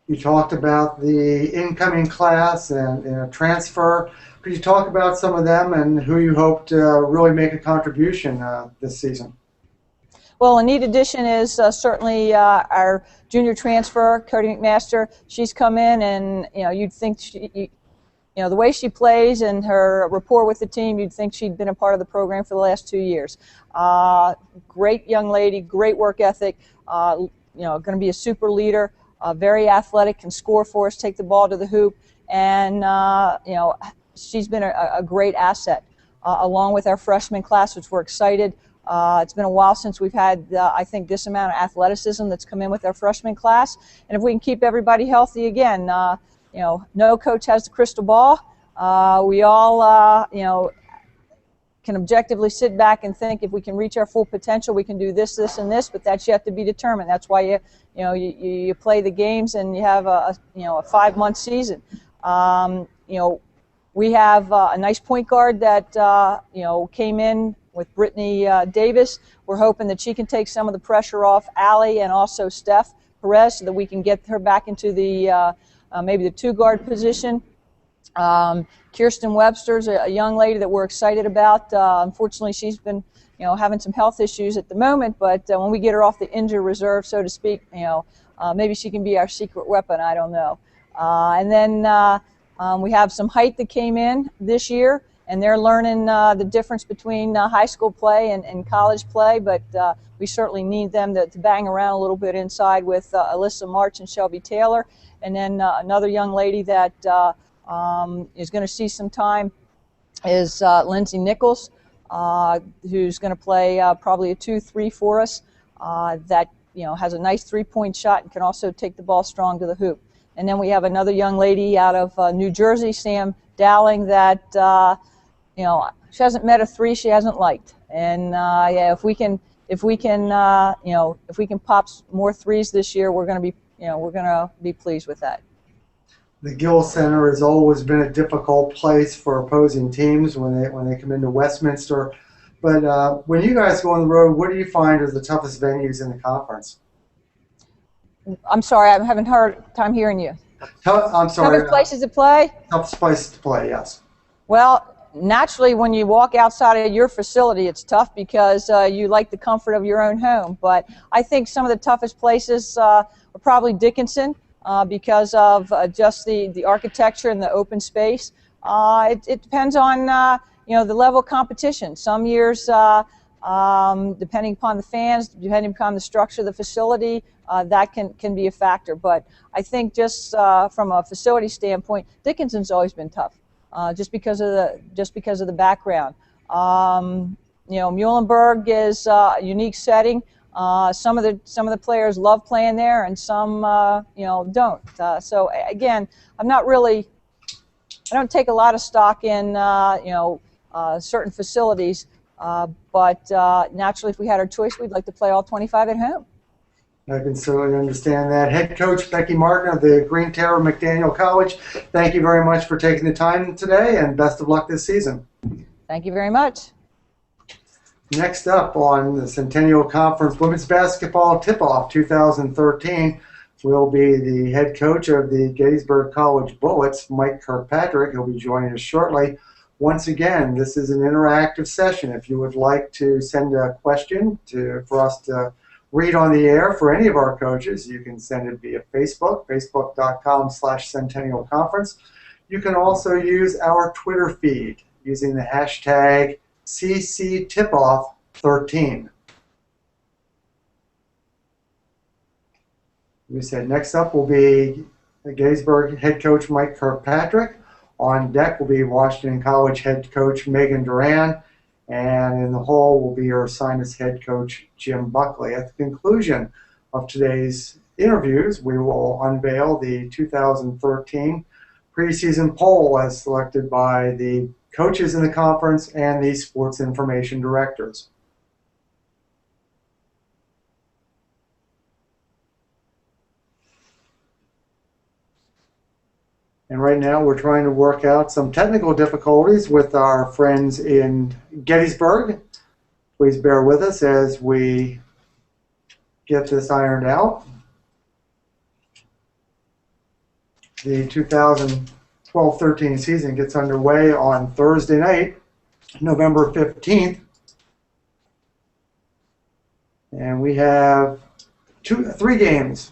You talked about the incoming class and transfer. Could you talk about some of them and who you hope to really make a contribution this season? Well, a neat addition is certainly our junior transfer, Cody McMaster. She's come in, and you'd think the way she plays and her rapport with the team, you'd think she'd been a part of the program for the last 2 years. Great young lady, great work ethic, going to be a super leader, very athletic, can score for us, take the ball to the hoop, and, she's been a great asset, along with our freshman class, which we're excited. It's been a while since we've had, I think, this amount of athleticism that's come in with our freshman class, and if we can keep everybody healthy again, no coach has the crystal ball. We all, can objectively sit back and think if we can reach our full potential, we can do this, this, and this, but that's yet to be determined. That's why you play the games and you have a 5-month season. We have a nice point guard that, came in with Brittany Davis. We're hoping that she can take some of the pressure off Allie and also Steph Perez, so that we can get her back into the maybe the 2-guard position. Kirsten Webster's a young lady that we're excited about. Unfortunately, she's been, having some health issues at the moment, but when we get her off the injured reserve, so to speak, maybe she can be our secret weapon, I don't know. And then we have some height that came in this year, and they're learning the difference between high school play and college play, but we certainly need them to bang around a little bit inside with Alyssa March and Shelby Taylor. And then another young lady that is going to see some time is Lindsay Nichols, who's going to play probably a 2-3 for us, that has a nice 3-point shot and can also take the ball strong to the hoop. And then we have another young lady out of New Jersey, Sam Dowling, that she hasn't met a 3 she hasn't liked. And if we can pop more 3s this year, we're going to be pleased with that. The Gill Center has always been a difficult place for opposing teams when they come into Westminster. But when you guys go on the road, what do you find are the toughest venues in the conference? I'm sorry, I'm having a hard time hearing you. I'm sorry. Toughest places to play? Toughest places to play, yes. Well, naturally, when you walk outside of your facility, it's tough because you like the comfort of your own home. But I think some of the toughest places are probably Dickinson because of just the architecture and the open space. It depends on the level of competition. Some years, depending upon the fans, depending upon the structure of the facility, that can be a factor. But I think just from a facility standpoint, Dickinson's always been tough. Just because of the background. Muhlenberg is a unique setting. Some of the players love playing there, and some don't. So again, I don't take a lot of stock in certain facilities, but naturally, if we had our choice, we'd like to play all 25 at home. I can certainly understand that. Head coach Becky Martin of the Green Terror McDaniel College, thank you very much for taking the time today, and best of luck this season. Thank you very much. Next up on the Centennial Conference Women's Basketball Tip-Off 2013 will be the head coach of the Gettysburg College Bullets, Mike Kirkpatrick. He'll be joining us shortly. Once again, this is an interactive session. If you would like to send a question for us to read on the air for any of our coaches, you can send it via Facebook, facebook.com/Centennial Conference. You can also use our Twitter feed using the hashtag CCTipoff13. We said next up will be the Gettysburg head coach Mike Kirkpatrick. On deck will be Washington College head coach Megan Duran. And in the hall will be our Sinus head coach Jim Buckley. At the conclusion of today's interviews, we will unveil the 2013 preseason poll as selected by the coaches in the conference and the sports information directors. And right now we're trying to work out some technical difficulties with our friends in Gettysburg. Please bear with us as we get this ironed out. The 2012-13 season gets underway on Thursday night, November 15th. And we have three games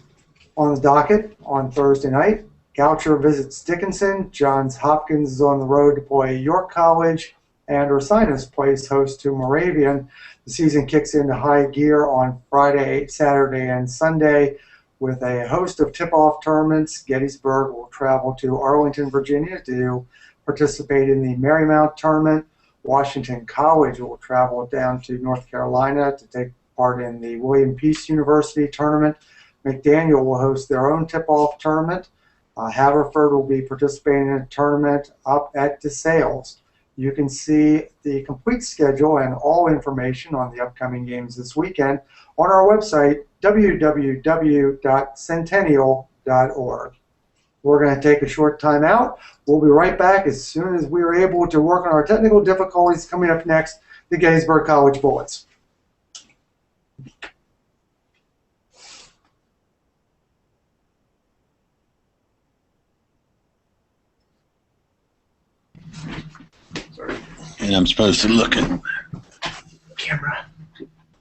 on the docket on Thursday night. Goucher visits Dickinson, Johns Hopkins is on the road to play York College, and Ursinus plays host to Moravian. The season kicks into high gear on Friday, Saturday, and Sunday with a host of tip-off tournaments. Gettysburg will travel to Arlington, Virginia to participate in the Marymount tournament. Washington College will travel down to North Carolina to take part in the William Peace University tournament. McDaniel will host their own tip-off tournament. Haverford will be participating in a tournament up at DeSales. You can see the complete schedule and all information on the upcoming games this weekend on our website, www.centennial.org. We're going to take a short time out. We'll be right back as soon as we are able to work on our technical difficulties. Coming up next, the Gettysburg College Bullets. And I'm supposed to look at Camera.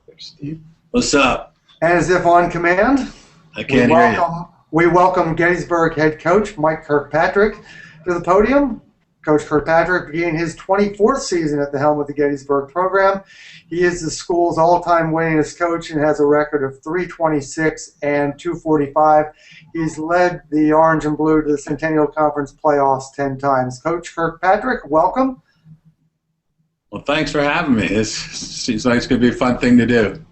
There's Steve. What's up? And as if on command, I can't hear you. We welcome Gettysburg head coach Mike Kirkpatrick to the podium. Coach Kirkpatrick began his 24th season at the helm of the Gettysburg program. He is the school's all-time winningest coach and has a record of 326 and 245. He's led the Orange and Blue to the Centennial Conference playoffs 10 times. Coach Kirkpatrick, welcome. Well, thanks for having me. This seems like it's going to be a fun thing to do.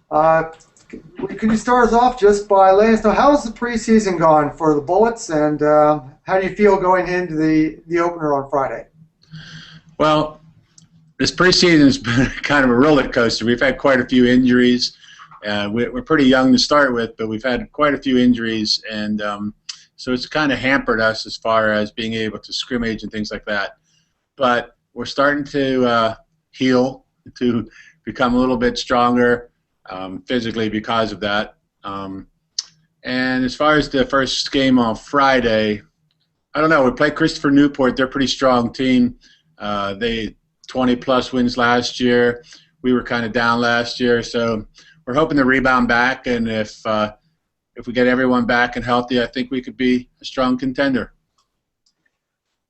Could you start us off just by letting us know how's the preseason gone for the Bullets, and how do you feel going into the opener on Friday? Well, this preseason has been kind of a roller coaster. We've had quite a few injuries. We're pretty young to start with, but we've had quite a few injuries, and so it's kind of hampered us as far as being able to scrimmage and things like that. But we're starting to heal, to become a little bit stronger physically because of that. And as far as the first game on Friday, I don't know. We played Christopher Newport. They're a pretty strong team. They 20-plus wins last year. We were kind of down last year, so we're hoping to rebound back. And if we get everyone back and healthy, I think we could be a strong contender.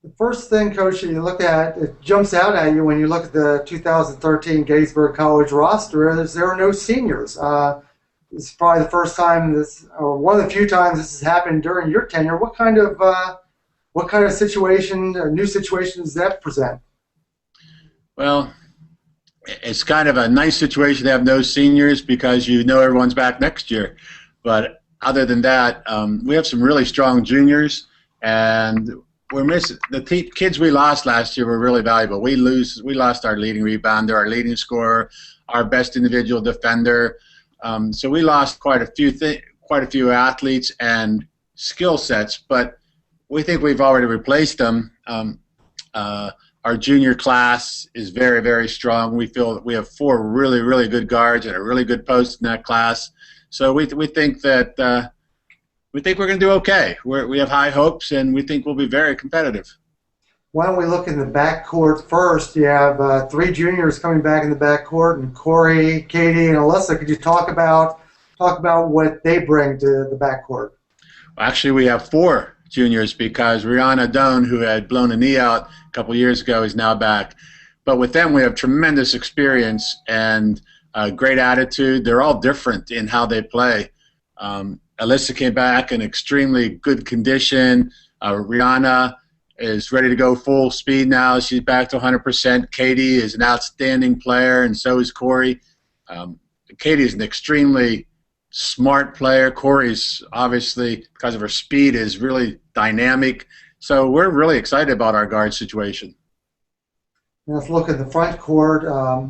The first thing, Coach, that you look at, it jumps out at you when you look at the 2013 Gettysburg College roster, is there are no seniors. This is probably the first time or one of the few times this has happened during your tenure. What kind of situation, new situation does that present? Well, it's kind of a nice situation to have no seniors because you know everyone's back next year. But other than that, we have some really strong juniors, and we're missing the kids we lost last year were really valuable. We lost our leading rebounder, our leading scorer, our best individual defender. So we lost quite a few athletes and skill sets, but we think we've already replaced them. Our junior class is very, very strong. We feel that we have 4 really, really good guards and a really good post in that class. So we think that we're going to do okay. We have high hopes, and we think we'll be very competitive. Why don't we look in the backcourt first? You have 3 juniors coming back in the backcourt, and Corey, Katie, and Alyssa. Could you talk about what they bring to the backcourt? Actually, we have 4 juniors because Rihanna Doan, who had blown a knee out a couple years ago, is now back. But with them, we have tremendous experience and great attitude. They're all different in how they play. Alyssa came back in extremely good condition. Rihanna is ready to go full speed now. She's back to 100%. Katie is an outstanding player, and so is Corey. Katie is an extremely smart player. Corey's obviously, because of her speed, is really dynamic. So we're really excited about our guard situation. Let's look at the front court.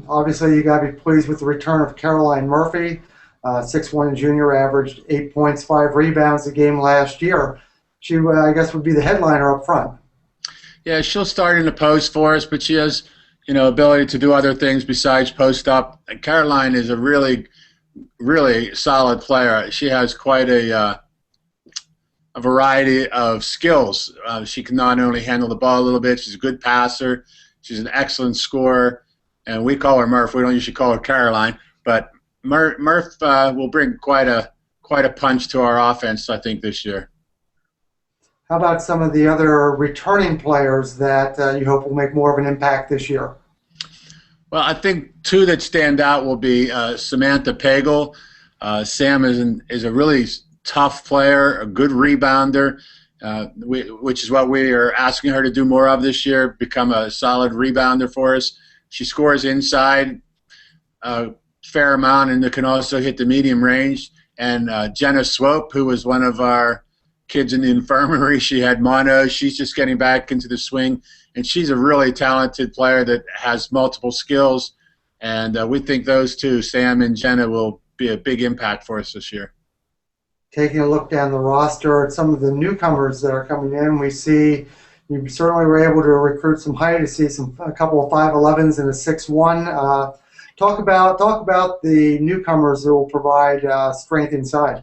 Obviously, you got to be pleased with the return of Caroline Murphy. 6'1" junior, averaged 8 points, 5 rebounds a game last year. She, I guess, would be the headliner up front. Yeah, she'll start in the post for us, but she has, ability to do other things besides post up. And Caroline is a really, really solid player. She has quite a variety of skills. She can not only handle the ball a little bit, she's a good passer, she's an excellent scorer, and we call her Murph. We don't usually call her Caroline, but Murph will bring quite a punch to our offense, I think, this year. How about some of the other returning players that you hope will make more of an impact this year? Well, I think 2 that stand out will be Samantha Pagel. Sam is a really tough player, a good rebounder, which is what we are asking her to do more of this year, become a solid rebounder for us. She scores inside a fair amount and can also hit the medium range. And Jenna Swope, who was one of our kids in the infirmary, she had mono. She's just getting back into the swing, and she's a really talented player that has multiple skills. And we think those 2, Sam and Jenna, will be a big impact for us this year. Taking a look down the roster at some of the newcomers that are coming in, we see you certainly were able to recruit some height. You see a couple of 5'11s and a 6'1". Talk about the newcomers that will provide strength inside.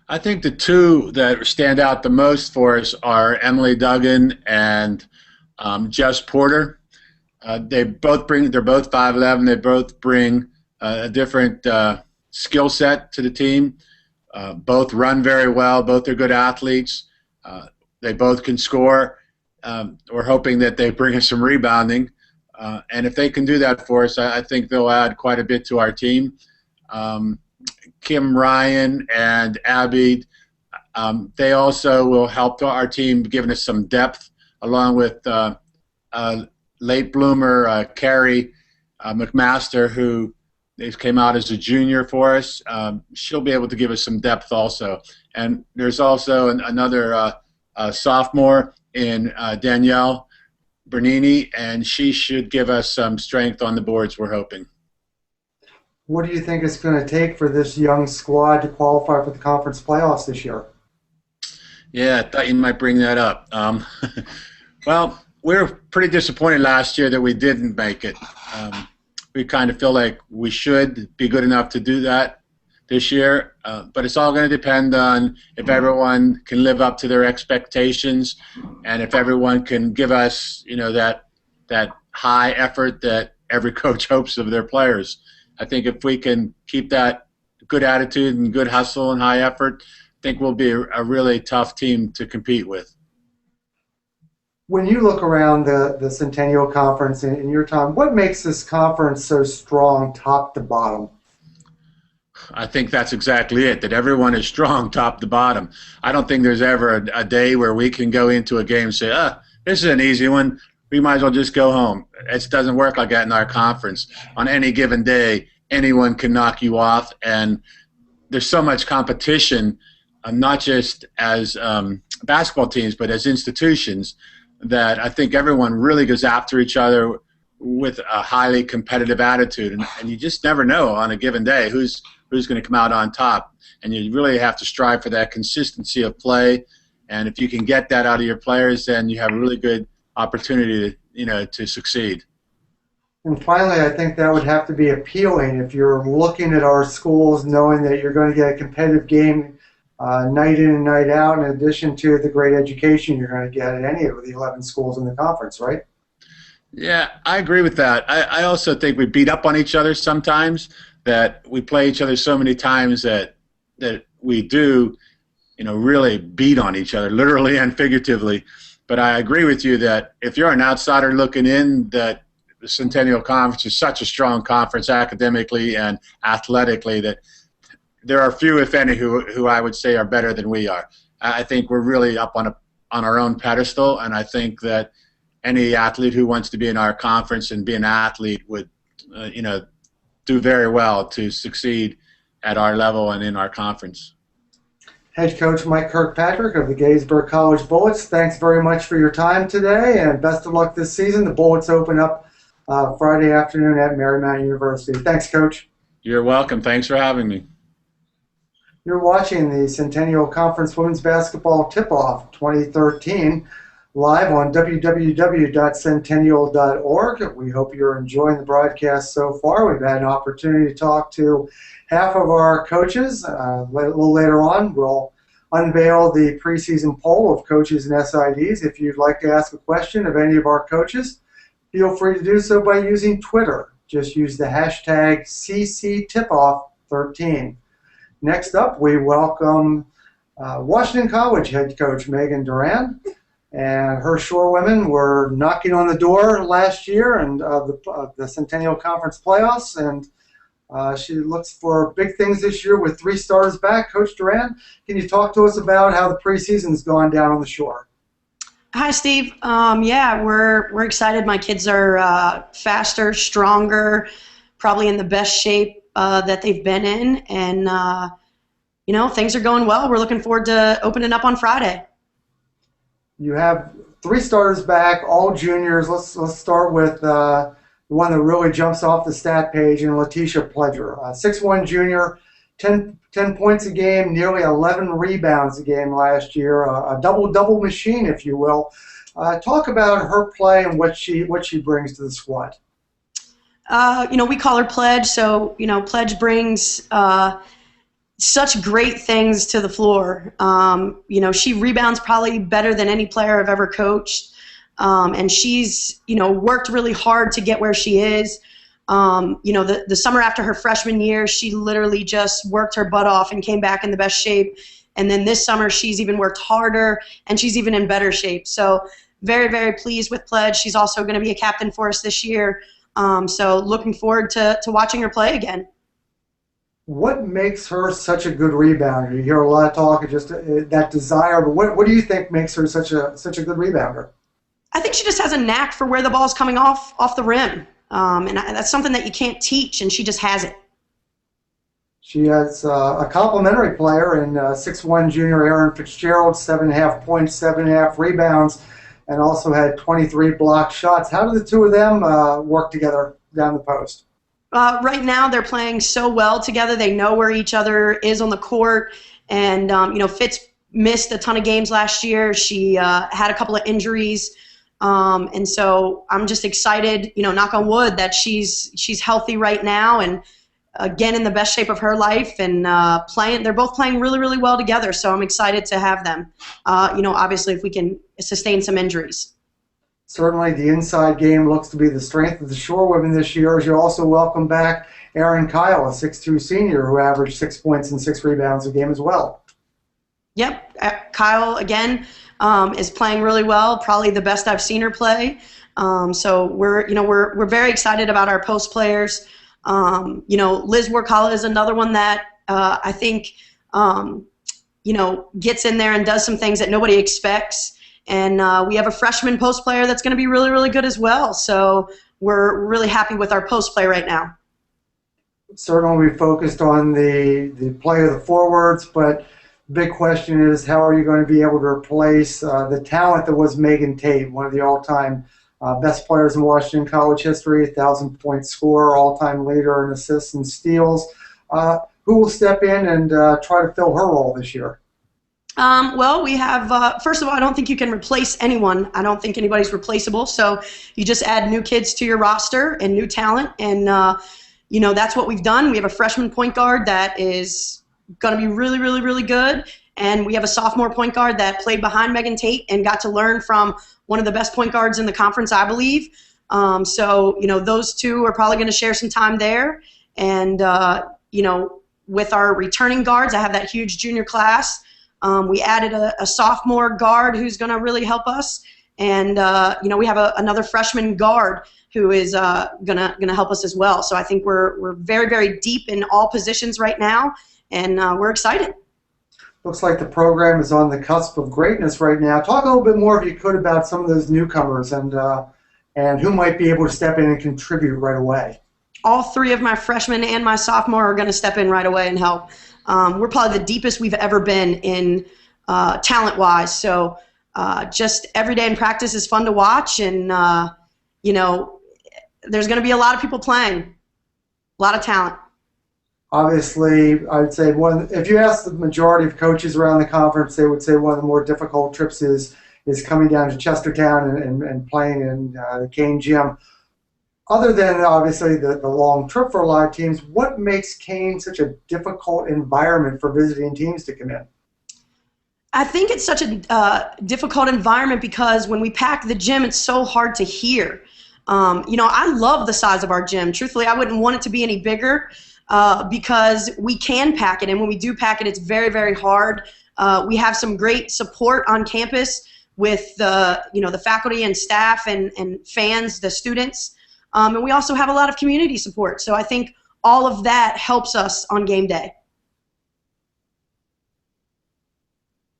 I think the 2 that stand out the most for us are Emily Duggan and Jess Porter. They're both 5'11". They both bring a different skill set to the team. Both run very well. Both are good athletes. They both can score. We're hoping that they bring us some rebounding. And if they can do that for us, I think they'll add quite a bit to our team. Kim Ryan and Abby, they also will help our team, giving us some depth, along with late bloomer Carrie McMaster, who came out as a junior for us. She'll be able to give us some depth also. And there's also another sophomore in Danielle Bernini, and she should give us some strength on the boards, we're hoping. What do you think it's going to take for this young squad to qualify for the conference playoffs this year? Yeah, I thought you might bring that up. Well, we were pretty disappointed last year that we didn't make it. We kind of feel like we should be good enough to do that this year, but it's all going to depend on if everyone can live up to their expectations and if everyone can give us, that high effort that every coach hopes of their players. I think if we can keep that good attitude and good hustle and high effort, I think we'll be a really tough team to compete with. When you look around the Centennial Conference in your time, what makes this conference so strong top to bottom? I think that's exactly it, that everyone is strong top to bottom. I don't think there's ever a day where we can go into a game and say, this is an easy one. we might as well just go home. It doesn't work like that in our conference. On any given day, anyone can knock you off, and there's so much competition, not just as basketball teams, but as institutions, that I think everyone really goes after each other with a highly competitive attitude, and you just never know on a given day who's going to come out on top, and you really have to strive for that consistency of play. And if you can get that out of your players, then you have a really good opportunity to succeed. And finally, I think that would have to be appealing if you're looking at our schools knowing that you're going to get a competitive game night in and night out, in addition to the great education you're going to get at any of the 11 schools in the conference, right? Yeah, I agree with that. I also think we beat up on each other sometimes, that we play each other so many times that we do, really beat on each other, literally and figuratively. But I agree with you that if you're an outsider looking in, that the Centennial Conference is such a strong conference academically and athletically that there are few, if any, who I would say are better than we are. I think we're really up on our own pedestal, and I think that any athlete who wants to be in our conference and be an athlete would, do very well to succeed at our level and in our conference. Head coach Mike Kirkpatrick of the Gettysburg College Bullets, thanks very much for your time today, and best of luck this season. The Bullets open up Friday afternoon at Marymount University. Thanks, Coach. You're welcome. Thanks for having me. You're watching the Centennial Conference Women's Basketball Tip-Off 2013 live on www.centennial.org. We hope you're enjoying the broadcast so far. We've had an opportunity to talk to half of our coaches. A little later on, we'll unveil the preseason poll of coaches and SIDs. If you'd like to ask a question of any of our coaches, feel free to do so by using Twitter. Just use the hashtag CCTipoff13. Next up, we welcome Washington College head coach Megan Duran. And her Shore women were knocking on the door last year and the Centennial Conference playoffs, and she looks for big things this year with 3 starters back. Coach Duran, can you talk to us about how the preseason's gone down on the Shore? Hi, Steve. Yeah, we're excited. My kids are faster, stronger, probably in the best shape that they've been in, and things are going well. We're looking forward to opening up on Friday. You have 3 starters back, all juniors. Let's start with the one that really jumps off the stat page, and Letitia Pledger, 6'1" junior, 10 points a game, nearly 11 rebounds a game last year, a double-double machine, if you will. Talk about her play and what she brings to the squad. We call her Pledge, so Pledge brings such great things to the floor. She rebounds probably better than any player I've ever coached, and she's worked really hard to get where she is. The summer after her freshman year, she literally just worked her butt off and came back in the best shape. And then this summer, she's even worked harder, and she's even in better shape. So very, very pleased with Pledge. She's also going to be a captain for us this year. So looking forward to watching her play again. What makes her such a good rebounder? You hear a lot of talk of just that desire, but what do you think makes her such a good rebounder? I think she just has a knack for where the ball's coming off the rim, and that's something that you can't teach, and she just has it. She has a complimentary player in 6'1" junior Aaron Fitzgerald, 7.5 points, 7.5 rebounds, and also had 23 blocked shots. How do the two of them work together down the post? Right now, they're playing so well together. They know where each other is on the court. And, Fitz missed a ton of games last year. She had a couple of injuries. And so I'm just excited, knock on wood, that she's healthy right now and, again, in the best shape of her life. And they're both playing really, really well together. So I'm excited to have them, obviously, if we can sustain some injuries. Certainly the inside game looks to be the strength of the Shore women this year, as you also welcome back Erin Kyle, a 6'2" senior who averaged 6 points and 6 rebounds a game as well. Yep, Kyle, again, is playing really well, probably the best I've seen her play. So we're very excited about our post players. Liz Warkala is another one that I think, gets in there and does some things that nobody expects. And we have a freshman post player that's going to be really, really good as well. So we're really happy with our post play right now. Certainly we focused on the play of the forwards, but the big question is, how are you going to be able to replace the talent that was Megan Tate, one of the all-time best players in Washington College history, 1,000-point scorer, all-time leader in assists and steals. Who will step in and try to fill her role this year? Well, we have, first of all, I don't think you can replace anyone. I don't think anybody's replaceable. So you just add new kids to your roster and new talent. And, that's what we've done. We have a freshman point guard that is going to be really, really, really good. And we have a sophomore point guard that played behind Megan Tate and got to learn from one of the best point guards in the conference, I believe. Those two are probably going to share some time there. And, with our returning guards, I have that huge junior class. We added a sophomore guard who's going to really help us, and we have another freshman guard who is gonna help us as well. So I think we're very, very deep in all positions right now, and we're excited. Looks like the program is on the cusp of greatness right now. Talk a little bit more, if you could, about some of those newcomers and who might be able to step in and contribute right away. All three of my freshmen and my sophomore are going to step in right away and help. We're probably the deepest we've ever been in talent-wise. So just every day in practice is fun to watch, and there's going to be a lot of people playing, a lot of talent. Obviously, I'd say if you ask the majority of coaches around the conference, they would say one of the more difficult trips is coming down to Chestertown and playing in the Kane Gym. Other than, obviously, the long trip for a lot of teams, what makes Kane such a difficult environment for visiting teams to come in? I think it's such a difficult environment because when we pack the gym, it's so hard to hear. I love the size of our gym. Truthfully, I wouldn't want it to be any bigger because we can pack it, and when we do pack it, it's very, very hard. We have some great support on campus with the faculty and staff and fans, the students. And we also have a lot of community support. So I think all of that helps us on game day.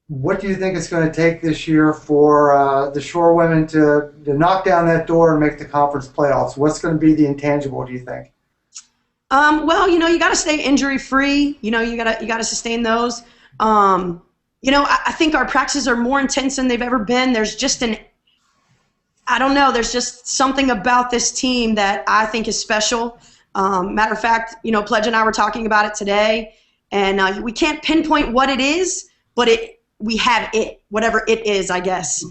What do you think it's going to take this year for the Shore women to knock down that door and make the conference playoffs? What's going to be the intangible, do you think? You got to stay injury-free. You got to sustain those. I think our practices are more intense than they've ever been. There's just there's just something about this team that I think is special. Matter of fact, Pledge and I were talking about it today, and we can't pinpoint what it is, but we have it, whatever it is, I guess.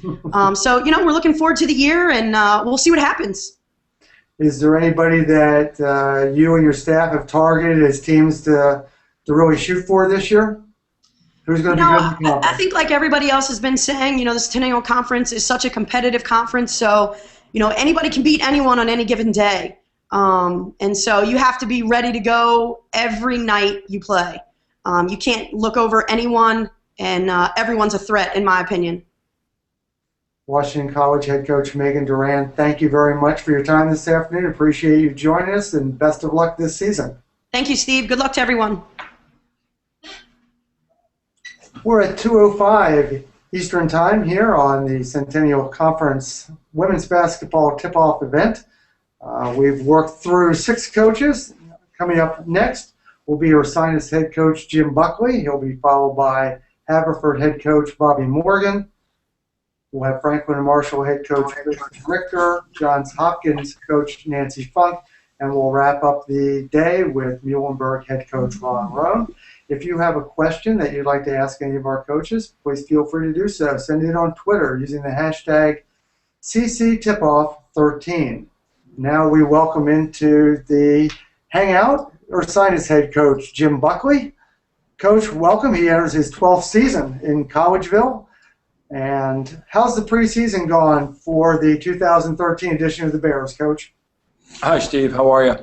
So, we're looking forward to the year, and we'll see what happens. Is there anybody that you and your staff have targeted as teams to really shoot for this year? Who's going to be good in the conference? I think, like everybody else has been saying, the Centennial Conference is such a competitive conference, so anybody can beat anyone on any given day, and so you have to be ready to go every night you play. You can't look over anyone, and everyone's a threat, in my opinion. Washington College head coach Megan Duran, thank you very much for your time this afternoon. Appreciate you joining us, and best of luck this season. Thank you, Steve. Good luck to everyone. We're at 2:05 Eastern Time here on the Centennial Conference Women's Basketball Tip-Off event. We've worked through 6 coaches. Coming up next will be Ursinus head coach Jim Buckley. He'll be followed by Haverford head coach Bobby Morgan. We'll have Franklin and Marshall head coach Richard Richter, Johns Hopkins coach Nancy Funk, and we'll wrap up the day with Muhlenberg head coach Ron Roan. If you have a question that you'd like to ask any of our coaches, please feel free to do so. Send it on Twitter using the hashtag CCTipoff13. Now we welcome into the Hangout Ursinus head coach Jim Buckley. Coach, welcome. He enters his 12th season in Collegeville. And how's the preseason gone for the 2013 edition of the Bears, Coach? Hi, Steve. How are you?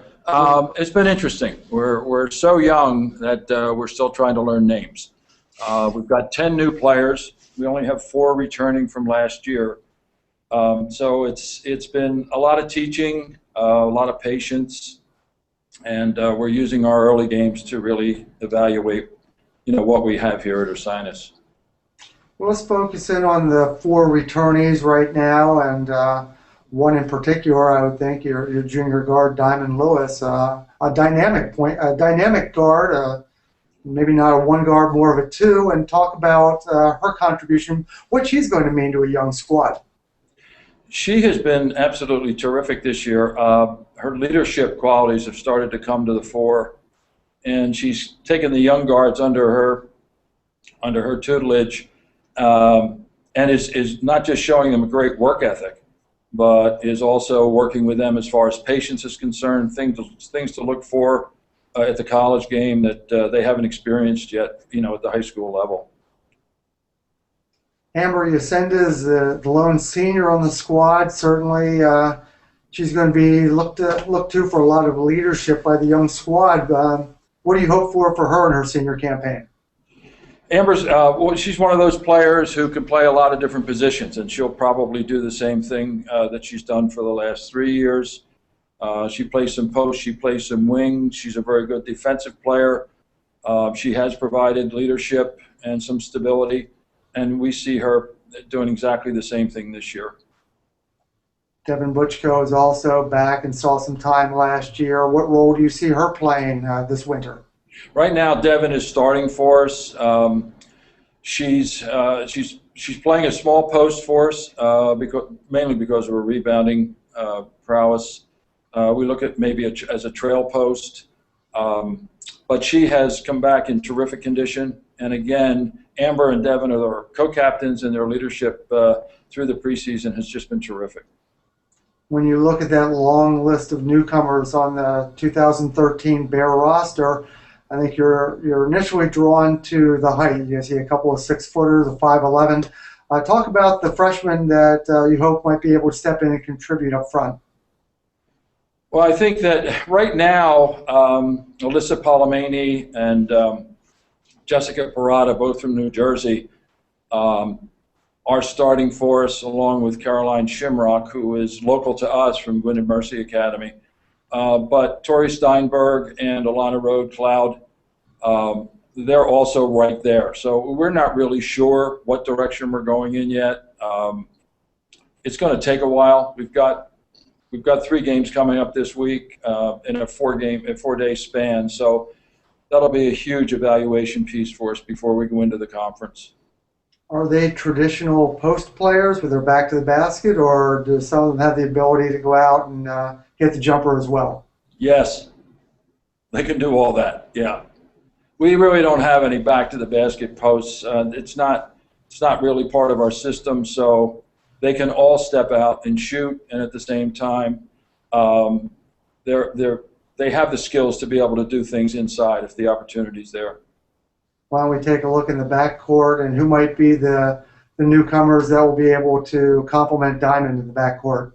It's been interesting. We're so young that we're still trying to learn names. We've got 10 new players. We only have 4 returning from last year. So it's been a lot of teaching, a lot of patience, and we're using our early games to really evaluate, what we have here at Ursinus. Well, let's focus in on the four returnees right now, and one in particular, I would think, your junior guard, Diamond Lewis, a dynamic guard, maybe not a one guard, more of a two, and talk about her contribution, what she's going to mean to a young squad. She has been absolutely terrific this year. Her leadership qualities have started to come to the fore, and she's taken the young guards under her tutelage, and is not just showing them a great work ethic, but is also working with them as far as patience is concerned, things to look for at the college game that they haven't experienced yet, at the high school level. Amber Yasenda is the lone senior on the squad. Certainly, she's going to be looked to for a lot of leadership by the young squad. What do you hope for her in her senior campaign? Amber's, she's one of those players who can play a lot of different positions, and she'll probably do the same thing that she's done for the last 3 years. She plays some post, she plays some wing. She's a very good defensive player. She has provided leadership and some stability, and we see her doing exactly the same thing this year. Devin Butchko is also back and saw some time last year. What role do you see her playing this winter? Right now, Devin is starting for us. She's playing a small post for us, mainly because of her rebounding prowess. We look at maybe as a trail post, but she has come back in terrific condition. And again, Amber and Devin are our co-captains, and their leadership through the preseason has just been terrific. When you look at that long list of newcomers on the 2013 Bear roster, I think you're initially drawn to the height. You see a couple of 6-footers, a 5'11". Talk about the freshmen that you hope might be able to step in and contribute up front. Well, I think that right now, Alyssa Palomini and Jessica Parada, both from New Jersey, are starting for us, along with Caroline Shimrock, who is local to us from Gwynedd Mercy Academy. But Tori Steinberg and Alana Road-Cloud, they're also right there. So we're not really sure what direction we're going in yet. It's going to take a while. We've got 3 games coming up this week in a 4-day span. So that'll be a huge evaluation piece for us before we go into the conference. Are they traditional post players with their back to the basket, or do some of them have the ability to go out and get the jumper as well? Yes, they can do all that. Yeah, we really don't have any back to the basket posts. It's not really part of our system, so they can all step out and shoot, and at the same time, they have the skills to be able to do things inside if the opportunity's there. Why don't we take a look in the backcourt and who might be the newcomers that will be able to complement Diamond in the backcourt?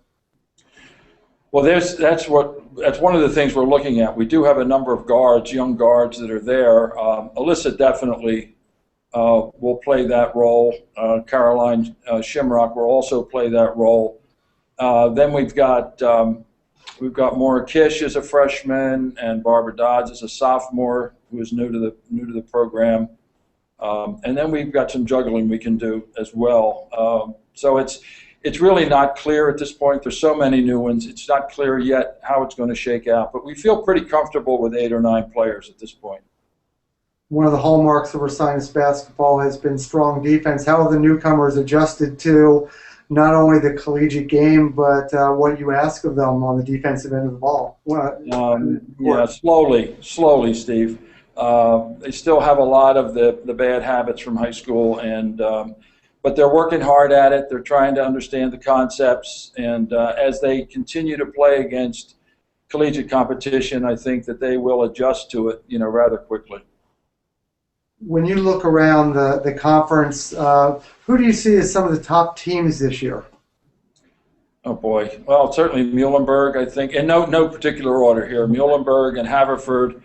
Well, that's one of the things we're looking at. We do have a number of guards, young guards, that are there. Alyssa definitely will play that role. Caroline Shimrock will also play that role. Then we've got Maura Kish as a freshman and Barbara Dodds as a sophomore, who is new to the program. And then we've got some juggling we can do as well. So it's really not clear at this point. There's so many new ones. It's not clear yet how it's going to shake out. But we feel pretty comfortable with 8 or 9 players at this point. One of the hallmarks of Ursinus basketball has been strong defense. How have the newcomers adjusted to not only the collegiate game, but what you ask of them on the defensive end of the ball? Yeah, slowly, Steve. They still have a lot of the bad habits from high school, but they're working hard at it. They're trying to understand the concepts, and as they continue to play against collegiate competition, I think that they will adjust to it, rather quickly. When you look around the conference, who do you see as some of the top teams this year? Oh boy, well, certainly Muhlenberg, I think, and no particular order here. Muhlenberg and Haverford.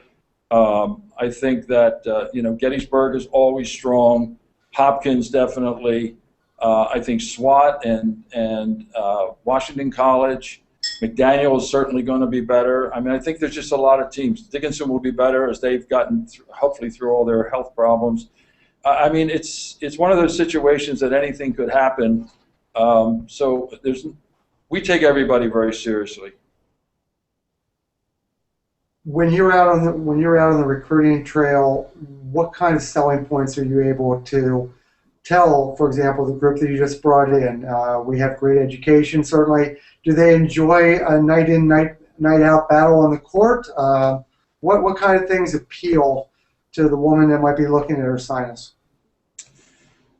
I think that Gettysburg is always strong. Hopkins definitely. I think SWAT and Washington College. McDaniel is certainly going to be better. I mean, I think there's just a lot of teams. Dickinson will be better as they've gotten hopefully through all their health problems. I mean, it's one of those situations that anything could happen. So we take everybody very seriously. When you're out on the recruiting trail, what kind of selling points are you able to tell, for example, the group that you just brought in? We have great education, certainly. Do they enjoy a night in, night out battle on the court? What kind of things appeal to the woman that might be looking at her sinus?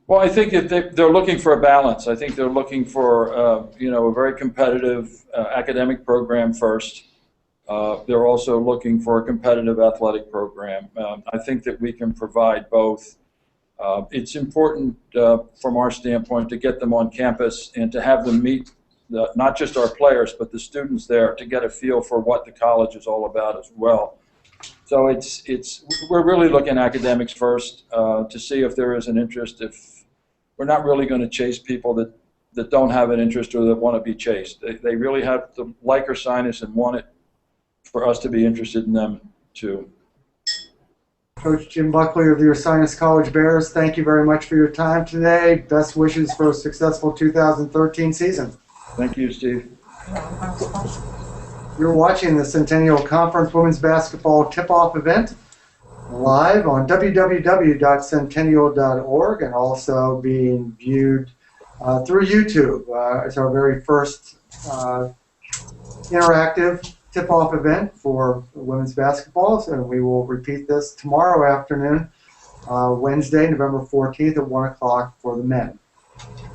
Well, I think that they're looking for a balance. I think they're looking for a very competitive academic program first. They're also looking for a competitive athletic program. I think that we can provide both. It's important from our standpoint to get them on campus and to have them meet not just our players but the students there to get a feel for what the college is all about as well. So we're really looking academics first to see if there is an interest. If we're not really going to chase people that don't have an interest or that want to be chased. They really have to like our sinus and want it for us to be interested in them too. Coach Jim Buckley of the Ursinus College Bears, thank you very much for your time today. Best wishes for a successful 2013 season. Thank you, Steve. You're watching the Centennial Conference Women's Basketball Tip-Off event live on www.centennial.org and also being viewed through YouTube. It's our very first interactive tip-off event for women's basketball, and we will repeat this tomorrow afternoon, Wednesday, November 14th at 1 o'clock for the men.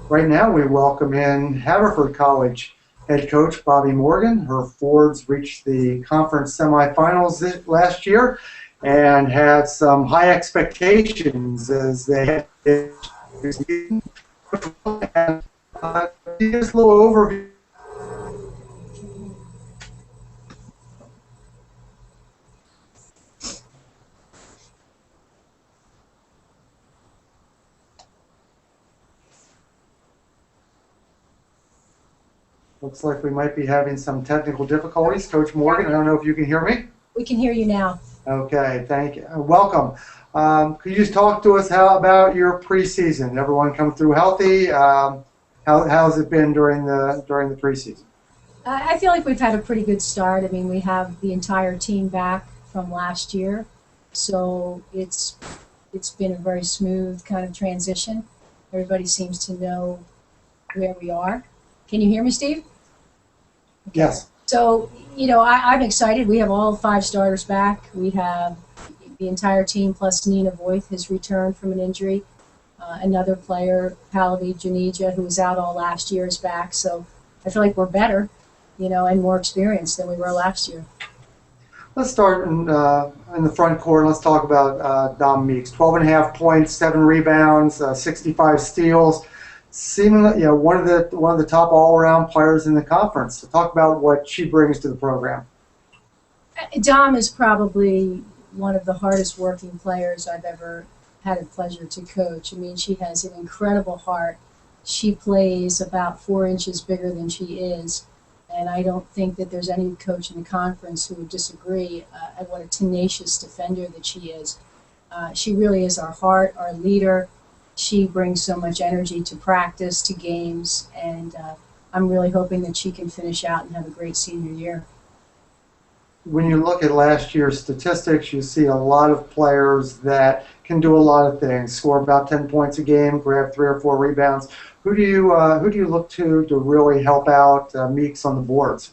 Right now we welcome in Haverford College head coach Bobby Morgan. Her Fords reached the conference semifinals last year and had some high expectations as they had just a little overview. Looks like we might be having some technical difficulties. Coach Morgan, I don't know if you can hear me. We can hear you now. Okay, thank you. Welcome. Could you just talk to us about your preseason? Everyone come through healthy? How's it been during the preseason? I feel like we've had a pretty good start. I mean, we have the entire team back from last year, so it's been a very smooth kind of transition. Everybody seems to know where we are. Can you hear me, Steve? Okay. Yes. So, I'm excited. We have all 5 starters back. We have the entire team plus Nina Voith has returned from an injury. Another player, Pallavi Janija, who was out all last year, is back. So I feel like we're better, and more experienced than we were last year. Let's start in the front court. Let's talk about Dom Meeks. 12.5 points, 7 rebounds, 65 steals. Seemingly, one of the top all-around players in the conference. So talk about what she brings to the program. Dom is probably one of the hardest working players I've ever had the pleasure to coach. I mean, she has an incredible heart. She plays about 4 inches bigger than she is, and I don't think that there's any coach in the conference who would disagree at what a tenacious defender that she is. She really is our heart, our leader. She brings so much energy to practice, to games, and I'm really hoping that she can finish out and have a great senior year. When you look at last year's statistics, you see a lot of players that can do a lot of things, score about 10 points a game, grab 3 or 4 rebounds. Who do you look to really help out Meeks on the boards?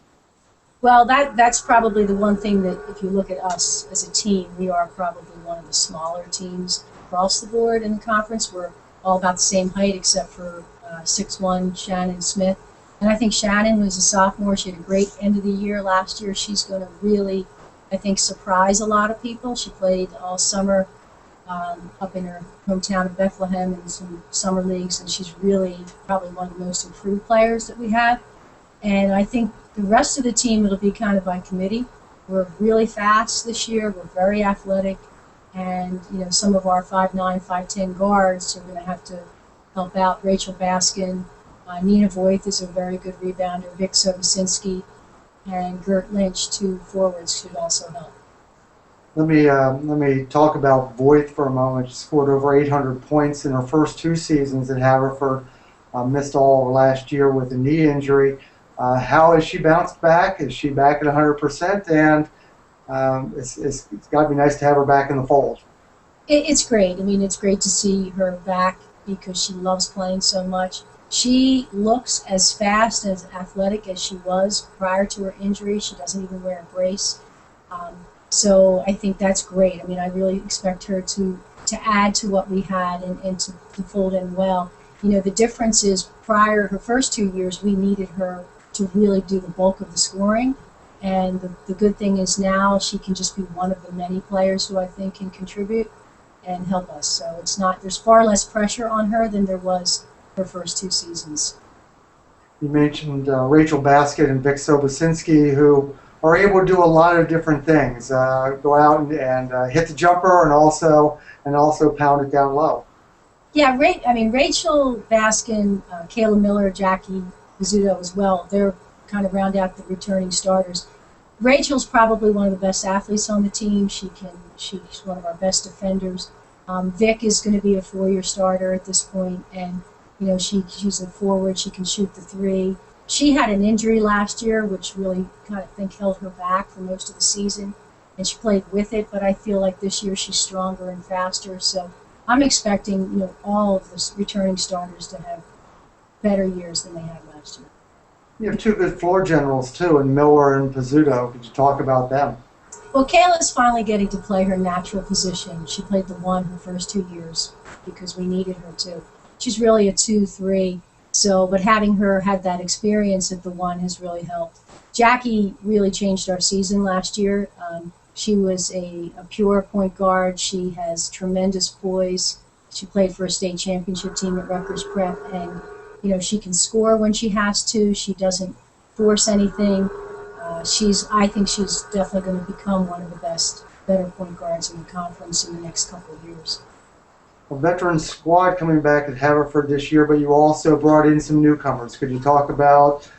Well, that's probably the one thing that if you look at us as a team, we are probably one of the smaller teams across the board in the conference. We're all about the same height except for 6'1" Shannon Smith. And I think Shannon was a sophomore. She had a great end of the year last year. She's going to really, I think, surprise a lot of people. She played all summer up in her hometown of Bethlehem in some summer leagues, and she's really probably one of the most improved players that we have. And I think the rest of the team, it'll be kind of by committee. We're really fast this year. We're very athletic. And, some of our 5'9", 5'10" guards are going to have to help out. Rachel Baskin, Nina Voith is a very good rebounder. Vic Sobosinski and Gert Lynch, 2 forwards, should also help. Let me talk about Voigt for a moment. She scored over 800 points in her first 2 seasons at Haverford. Missed all of last year with a knee injury. How has she bounced back? Is she back at 100%? And it's got to be nice to have her back in the fold. It's great. I mean, it's great to see her back because she loves playing so much. She looks as fast, as athletic as she was prior to her injury. She doesn't even wear a brace. So I think that's great. I mean, I really expect her to add to what we had and to fold in well. You know, the difference is prior, her first 2 years, we needed her to really do the bulk of the scoring. And the good thing is now she can just be one of the many players who I think can contribute and help us. So it's not, there's far less pressure on her than there was her first 2 seasons. You mentioned Rachel Baskett and Vic Sobosinski, who are able to do a lot of different things. Go out and hit the jumper and also pound it down low. Yeah, I mean, Rachel Baskin, Kayla Miller, Jackie Bizzuto as well, they're kind of round out the returning starters. Rachel's probably one of the best athletes on the team. She's one of our best defenders. Vic is going to be a 4-year starter at this point, and you know she's a forward. She can shoot the 3. She had an injury last year, which really kind of think held her back for most of the season, and she played with it. But I feel like this year she's stronger and faster. So I'm expecting all of the returning starters to have better years than they had last year. You have 2 good floor generals too, in Miller and Pizzuto. Could you talk about them? Well, Kayla's finally getting to play her natural position. She played the 1 her first 2 years because we needed her to. She's really a 2-3. So, but having her had that experience at the 1 has really helped. Jackie really changed our season last year. She was a pure point guard. She has tremendous poise. She played for a state championship team at Rutgers Prep, and she can score when she has to. She doesn't force anything. I think she's definitely going to become one of the better point guards in the conference in the next couple of years. A veteran squad coming back at Haverford this year, but you also brought in some newcomers. Could you talk about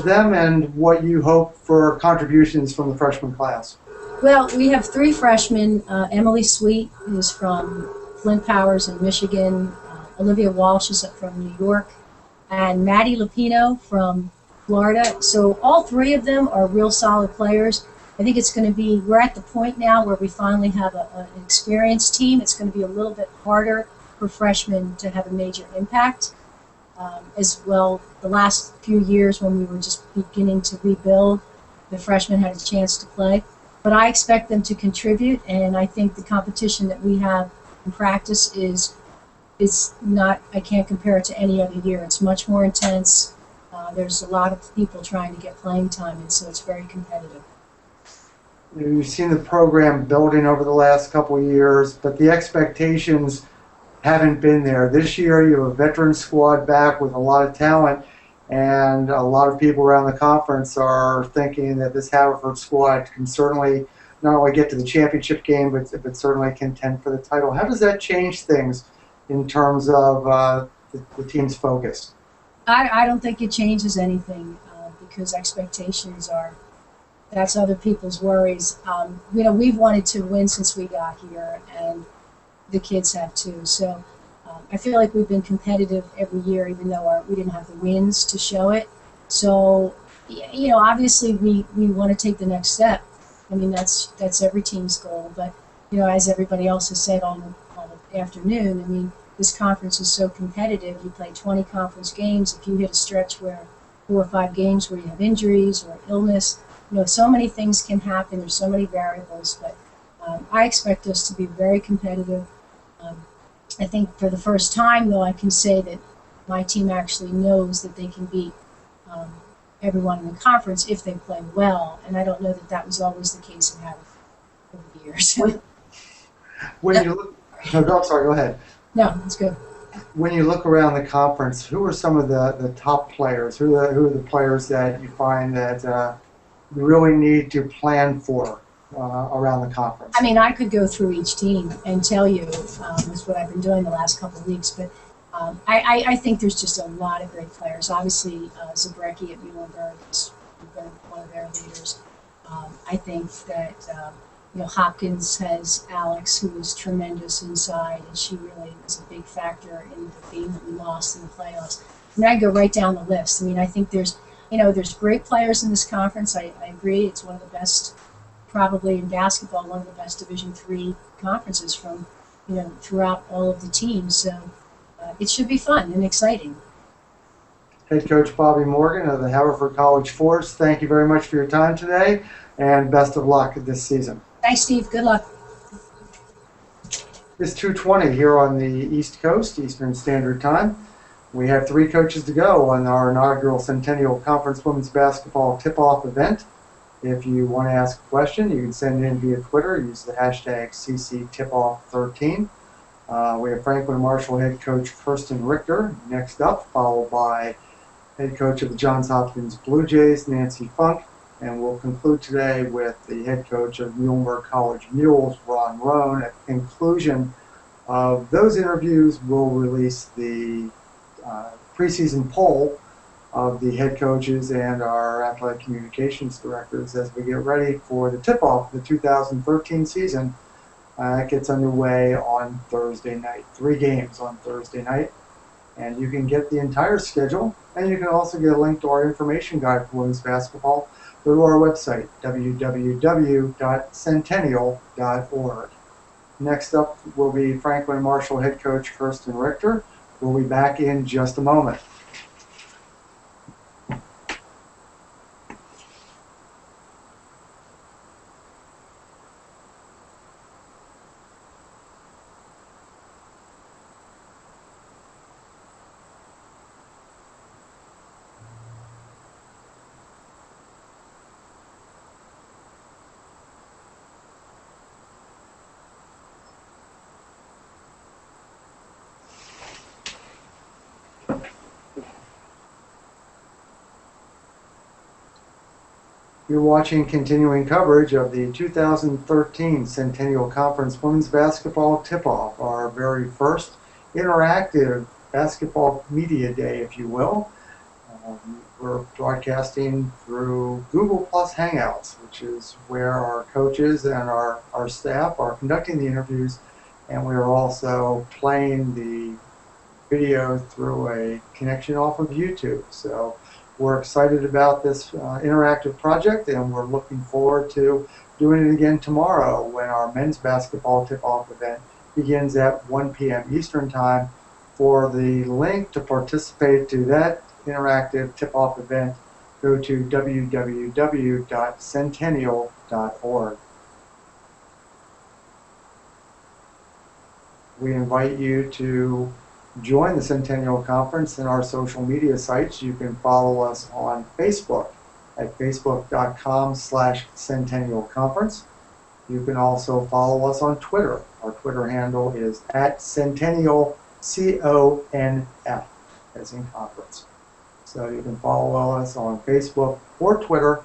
them and what you hope for contributions from the freshman class? Well, we have 3 freshmen. Emily Sweet, who's from Flint Powers in Michigan. Olivia Walsh is from New York. And Maddie Lupino from Florida. So all 3 of them are real solid players. I think it's going to be, we're at the point now where we finally have an experienced team. It's going to be a little bit harder for freshmen to have a major impact. As well, the last few years when we were just beginning to rebuild, the freshmen had a chance to play. But I expect them to contribute, and I think the competition that we have in practice it's not, I can't compare it to any other year. It's much more intense. There's a lot of people trying to get playing time, and so it's very competitive. You've seen the program building over the last couple of years, but the expectations haven't been there. This year you have a veteran squad back with a lot of talent, and a lot of people around the conference are thinking that this Haverford squad can certainly not only get to the championship game, but certainly contend for the title. How does that change things in terms of the team's focus? I don't think it changes anything because expectations that's other people's worries. We've wanted to win since we got here, and the kids have too. So I feel like we've been competitive every year, even though we didn't have the wins to show it. So, obviously we want to take the next step. I mean, that's every team's goal. But, as everybody else has said all the afternoon, I mean, this conference is so competitive. You play 20 conference games. If you hit a stretch where 4 or 5 games where you have injuries or illness, so many things can happen. There's so many variables. But I expect us to be very competitive. I think for the first time, though, I can say that my team actually knows that they can beat everyone in the conference if they play well. And I don't know that was always the case in Haverford over the years. When you look, I'm sorry, go ahead. No, it's good. When you look around the conference, who are some of the top players? Who are the players that you find that you really need to plan for around the conference? I mean, I could go through each team and tell you that's what I've been doing the last couple of weeks, but I think there's just a lot of great players. Obviously, Zabrecki at Muhlenberg has been one of their leaders. I think that Hopkins has Alex, who is tremendous inside, and she really was a big factor in the game that we lost in the playoffs. I mean, I go right down the list. I mean, I think there's great players in this conference. I agree. It's one of the best, probably in basketball, one of the best Division III conferences from, throughout all of the teams. So it should be fun and exciting. Head Coach Bobby Morgan of the Haverford College Force, thank you very much for your time today, and best of luck this season. Thanks, Steve. Good luck. It's 2:20 here on the East Coast, Eastern Standard Time. We have 3 coaches to go on our inaugural Centennial Conference Women's Basketball Tip-Off event. If you want to ask a question, you can send it in via Twitter. Use the hashtag CCTipoff13. We have Franklin Marshall head coach Kirsten Richter next up, followed by head coach of the Johns Hopkins Blue Jays, Nancy Funk. And we'll conclude today with the head coach of Muhlenberg College Mules, Ron Roan. At the conclusion of those interviews, we'll release the preseason poll of the head coaches and our athletic communications directors as we get ready for the tip-off of the 2013 season. It gets underway on Thursday night. 3 games on Thursday night. And you can get the entire schedule, and you can also get a link to our information guide for women's basketball. Go to our website, www.centennial.org. Next up will be Franklin Marshall head coach Kirsten Richter. We'll be back in just a moment. You're watching continuing coverage of the 2013 Centennial Conference Women's Basketball Tip-Off, our very first interactive basketball media day, if you will. We're broadcasting through Google Hangouts, which is where our coaches and our staff are conducting the interviews, and we are also playing the video through a connection off of YouTube. So we're excited about this interactive project, and we're looking forward to doing it again tomorrow when our men's basketball tip-off event begins at 1 p.m. Eastern Time. For the link to participate to that interactive tip-off event, go to www.centennial.org. We invite you to join the Centennial Conference in our social media sites. You can follow us on Facebook at facebook.com/Centennial Conference. You can also follow us on Twitter. Our Twitter handle is @Centennial CONF, as in conference. So you can follow us on Facebook or Twitter.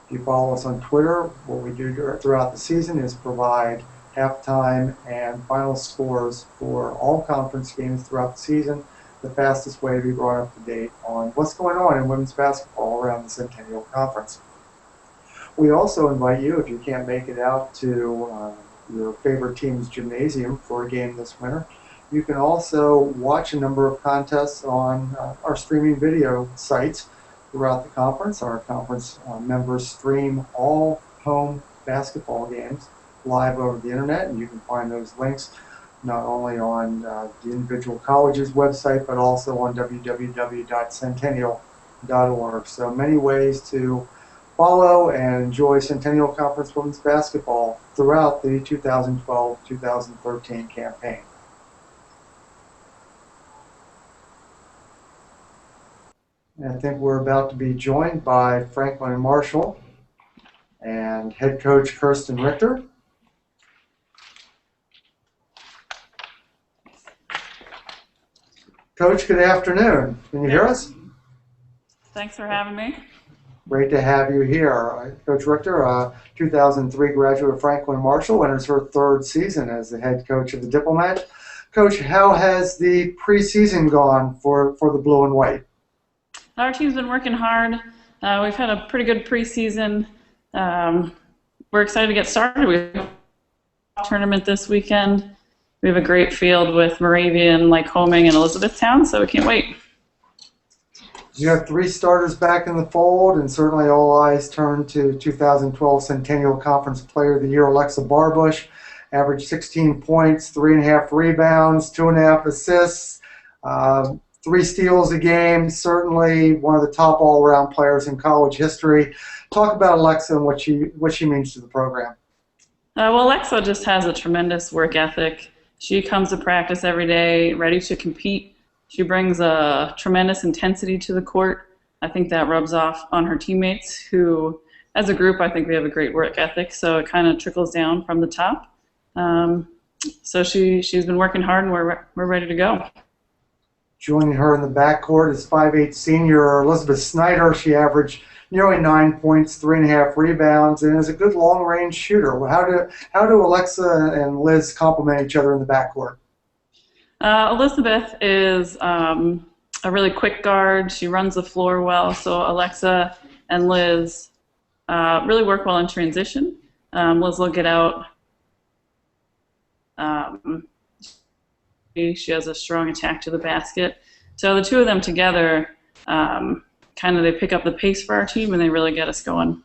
If you follow us on Twitter, what we do throughout the season is provide halftime and final scores for all conference games throughout the season, the fastest way to be brought up to date on what's going on in women's basketball around the Centennial Conference. We also invite you, if you can't make it out to your favorite team's gymnasium for a game this winter, you can also watch a number of contests on our streaming video sites throughout the conference. Our conference members stream all home basketball games live over the internet, and you can find those links not only on the individual college's website, but also on www.centennial.org. So many ways to follow and enjoy Centennial Conference women's basketball throughout the 2012-2013 campaign. And I think we're about to be joined by Franklin Marshall and head coach Kirsten Richter. Coach, good afternoon. Can you hear us? Thanks for having me. Great to have you here. Coach Richter, 2003 graduate of Franklin Marshall, enters her 3rd season as the head coach of the Diplomat. Coach, how has the preseason gone for the blue and white? Our team's been working hard. We've had a pretty good preseason. we're excited to get started. We have a tournament this weekend. We have a great field with Moravian, Lycoming, and Elizabethtown, so we can't wait. You have 3 starters back in the fold, and certainly all eyes turn to 2012 Centennial Conference Player of the Year, Alexa Barbush. Averaged 16 points, 3.5 rebounds, 2.5 assists, 3 steals a game. Certainly one of the top all-around players in college history. Talk about Alexa and what she means to the program. Well, Alexa just has a tremendous work ethic. She comes to practice every day, ready to compete. She brings a tremendous intensity to the court. I think that rubs off on her teammates who, as a group, I think we have a great work ethic, so it kind of trickles down from the top. So she's been working hard, and we're ready to go. Joining her in the backcourt is 5'8" senior Elizabeth Snyder. She averaged nearly 9 points, 3.5 rebounds, and is a good long-range shooter. How do Alexa and Liz complement each other in the backcourt? Elizabeth is a really quick guard. She runs the floor well, so Alexa and Liz really work well in transition. Liz will get out. She has a strong attack to the basket. So the two of them together, they pick up the pace for our team, and they really get us going.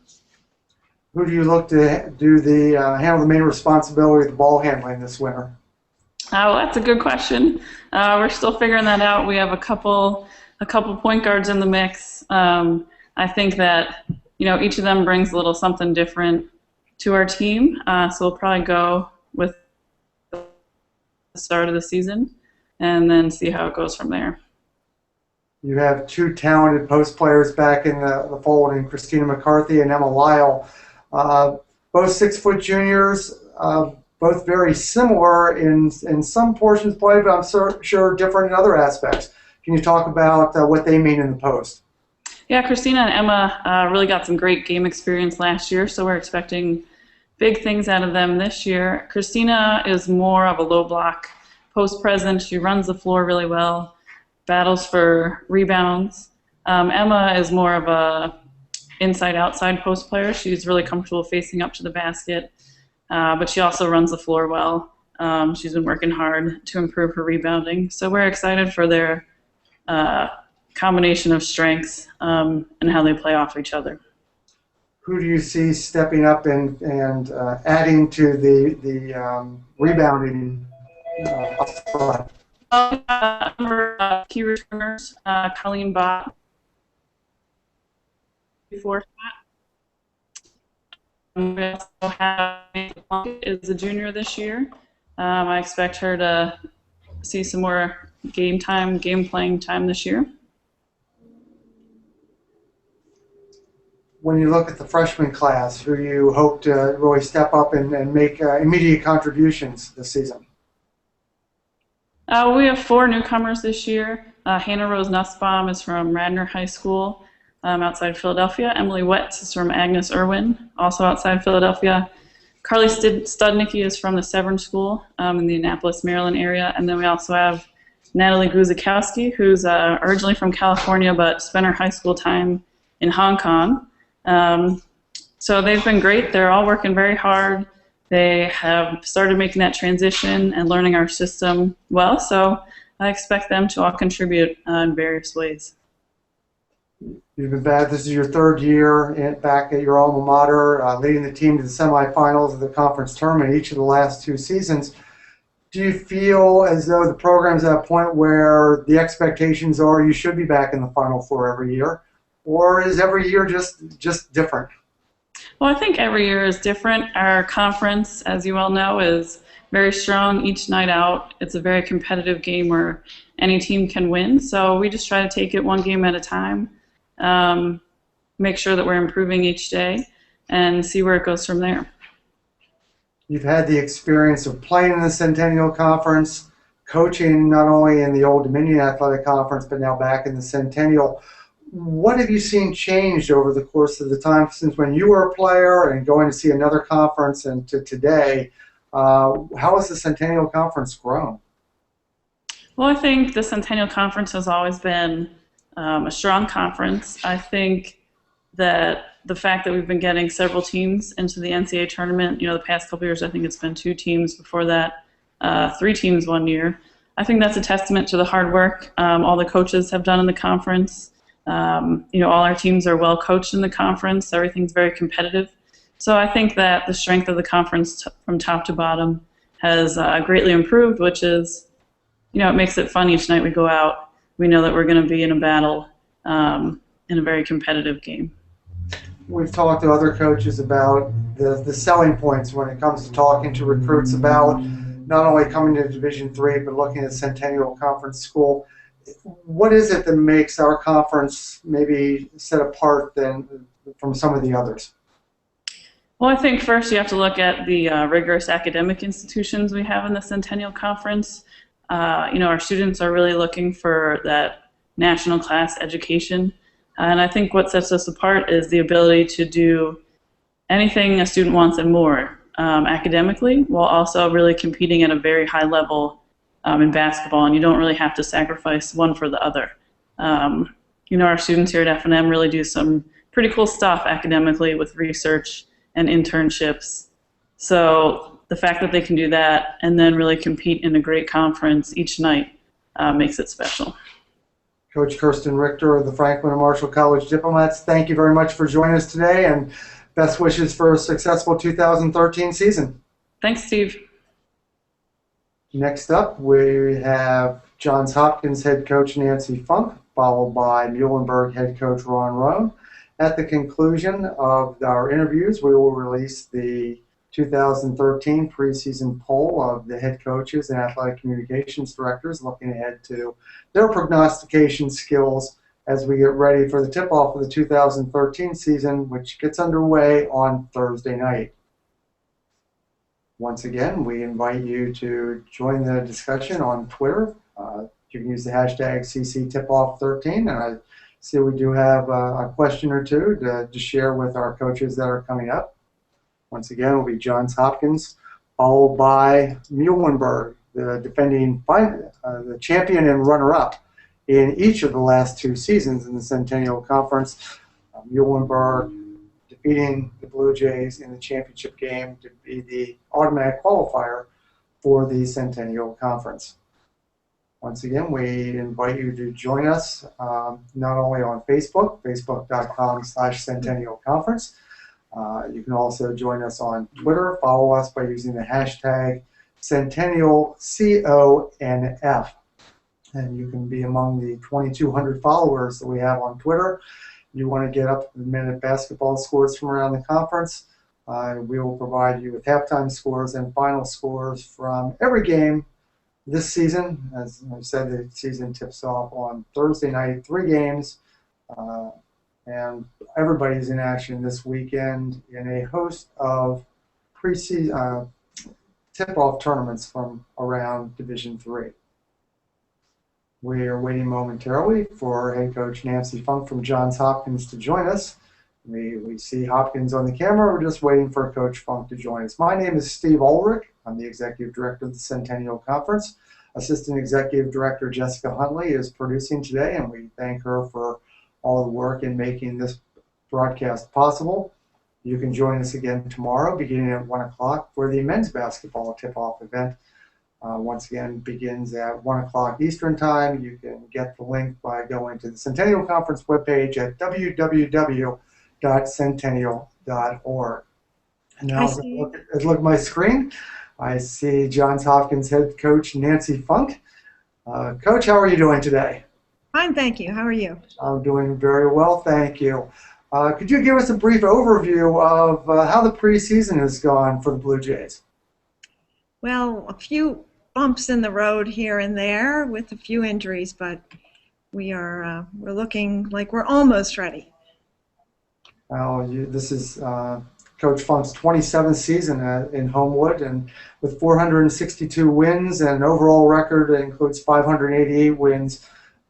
Who do you look to do handle the main responsibility of the ball handling this winter? Well, that's a good question. We're still figuring that out. We have a couple point guards in the mix. I think that each of them brings a little something different to our team. So we'll probably go with the start of the season and then see how it goes from there. You have 2 talented post players back in the fold, in Christina McCarthy and Emma Lyle. Both 6-foot juniors. Both very similar in some portions of play, but I'm sure different in other aspects. Can you talk about what they mean in the post? Yeah, Christina and Emma really got some great game experience last year, so we're expecting big things out of them this year. Christina is more of a low block post presence. She runs the floor really well, battles for rebounds. Emma is more of a inside-outside post player. She's really comfortable facing up to the basket. But she also runs the floor well. She's been working hard to improve her rebounding. So we're excited for their combination of strengths and how they play off each other. Who do you see stepping up and adding to the rebounding upside? Key returners, Colleen Bott before that. We also have is a junior this year. I expect her to see some more game playing time this year. When you look at the freshman class, who you hope to really step up and make immediate contributions this season? We have 4 newcomers this year. Hannah Rose Nussbaum is from Radnor High School. Outside Philadelphia. Emily Wetz is from Agnes Irwin, also outside Philadelphia. Carly Studnicki is from the Severn School in the Annapolis, Maryland area. And then we also have Natalie Guzikowski, who's originally from California but spent her high school time in Hong Kong. So they've been great. They're all working very hard. They have started making that transition and learning our system well. So I expect them to all contribute in various ways. You've been back. This is your 3rd year back at your alma mater, leading the team to the semifinals of the conference tournament each of the last 2 seasons. Do you feel as though the program's at a point where the expectations are you should be back in the Final Four every year, or is every year just different? Well, I think every year is different. Our conference, as you all know, is very strong each night out. It's a very competitive game where any team can win, so we just try to take it one game at a time. Make sure that we're improving each day and see where it goes from there. You've had the experience of playing in the Centennial Conference, coaching not only in the Old Dominion Athletic Conference but now back in the Centennial. What have you seen changed over the course of the time since when you were a player and going to see another conference and to today? How has the Centennial Conference grown? Well, I think the Centennial Conference has always been a strong conference. I think that the fact that we've been getting several teams into the NCAA tournament, the past couple years, I think it's been 2 teams. Before that, 3 teams one year. I think that's a testament to the hard work all the coaches have done in the conference. All our teams are well coached in the conference. Everything's very competitive. So I think that the strength of the conference from top to bottom has greatly improved, which is, it makes it fun each night we go out. We know that we're going to be in a battle in a very competitive game. We've talked to other coaches about the selling points when it comes to talking to recruits about not only coming to Division III, but looking at Centennial Conference school. What is it that makes our conference maybe set apart from some of the others? Well, I think first you have to look at the rigorous academic institutions we have in the Centennial Conference. Our students are really looking for that national class education. And I think what sets us apart is the ability to do anything a student wants and more academically, while also really competing at a very high level in basketball, and you don't really have to sacrifice one for the other. Our students here at F&M really do some pretty cool stuff academically with research and internships. So the fact that they can do that and then really compete in a great conference each night makes it special. Coach Kirsten Richter of the Franklin and Marshall College Diplomats, thank you very much for joining us today, and best wishes for a successful 2013 season. Thanks, Steve. Next up, we have Johns Hopkins head coach Nancy Funk, followed by Muhlenberg head coach Ron Roan. At the conclusion of our interviews, we will release the 2013 preseason poll of the head coaches and athletic communications directors, looking ahead to their prognostication skills as we get ready for the tip-off of the 2013 season, which gets underway on Thursday night. Once again, we invite you to join the discussion on Twitter. You can use the hashtag CCTipoff13, and I see we do have a question or two to share with our coaches that are coming up. Once again, it will be Johns Hopkins, followed by Muhlenberg, the defending the champion and runner-up in each of the last 2 seasons in the Centennial Conference. Muhlenberg defeating the Blue Jays in the championship game to be the automatic qualifier for the Centennial Conference. Once again, we invite you to join us not only on Facebook, facebook.com/Centennial Conference. You can also join us on Twitter. Follow us by using the hashtag CentennialConf. And you can be among the 2,200 followers that we have on Twitter. You want to get up to the minute basketball scores from around the conference. We will provide you with halftime scores and final scores from every game this season. As I said, the season tips off on Thursday night, 3 games. And everybody's in action this weekend in a host of preseason tip-off tournaments from around Division III. We are waiting momentarily for head coach Nancy Funk from Johns Hopkins to join us. We see Hopkins on the camera. We're just waiting for Coach Funk to join us. My name is Steve Ulrich. I'm the Executive Director of the Centennial Conference. Assistant Executive Director Jessica Huntley is producing today, and we thank her for all the work in making this broadcast possible. You can join us again tomorrow beginning at 1 o'clock for the men's basketball tip-off event. Once again, begins at 1 o'clock Eastern Time. You can get the link by going to the Centennial Conference webpage at www.centennial.org. And now, as I look at my screen, I see Johns Hopkins head coach Nancy Funk. Coach, how are you doing today? Fine, thank you. How are you? I'm doing very well, thank you. Could you give us a brief overview of how the preseason has gone for the Blue Jays? Well, a few bumps in the road here and there with a few injuries, but we're looking like we're almost ready. Well, this is Coach Funk's 27th season in Homewood, and with 462 wins and an overall record that includes 588 wins.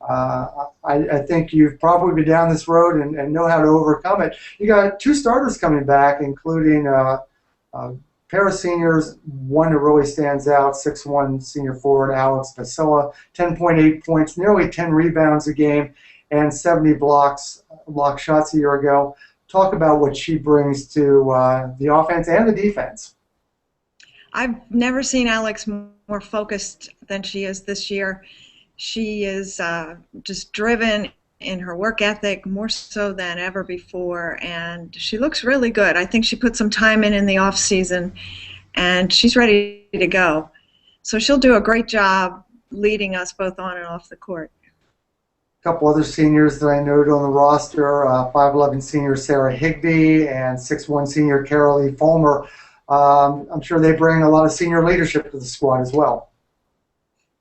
I think you've probably been down this road and know how to overcome it. You got 2 starters coming back, including a pair of seniors. One that really stands out, 6'1" senior forward Alex Vasilla, 10.8 points, nearly 10 rebounds a game, and 70 block shots a year ago. talk about what she brings to the offense and the defense. I've never seen Alex more focused than she is this year. She is just driven in her work ethic, more so than ever before, and she looks really good. I think she put some time in the off season, and she's ready to go. So she'll do a great job leading us both on and off the court. A couple other seniors that I noted on the roster, 5'11 senior Sarah Higbee and 6'1 senior Carolee Fulmer. I'm sure they bring a lot of senior leadership to the squad as well.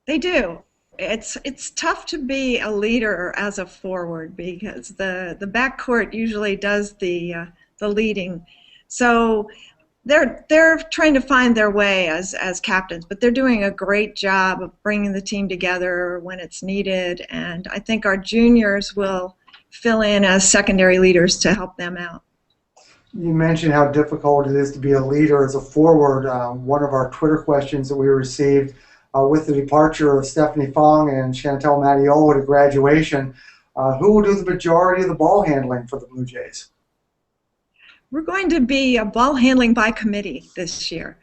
They do. It's tough to be a leader as a forward because the backcourt usually does the leading. So they're trying to find their way as captains, but they're doing a great job of bringing the team together when it's needed, and I think our juniors will fill in as secondary leaders to help them out. You mentioned how difficult it is to be a leader as a forward. One of our Twitter questions that we received with the departure of Stephanie Fong and Chantel Matiola to graduation, who will do the majority of the ball handling for the Blue Jays? We're going to be a ball handling by committee this year.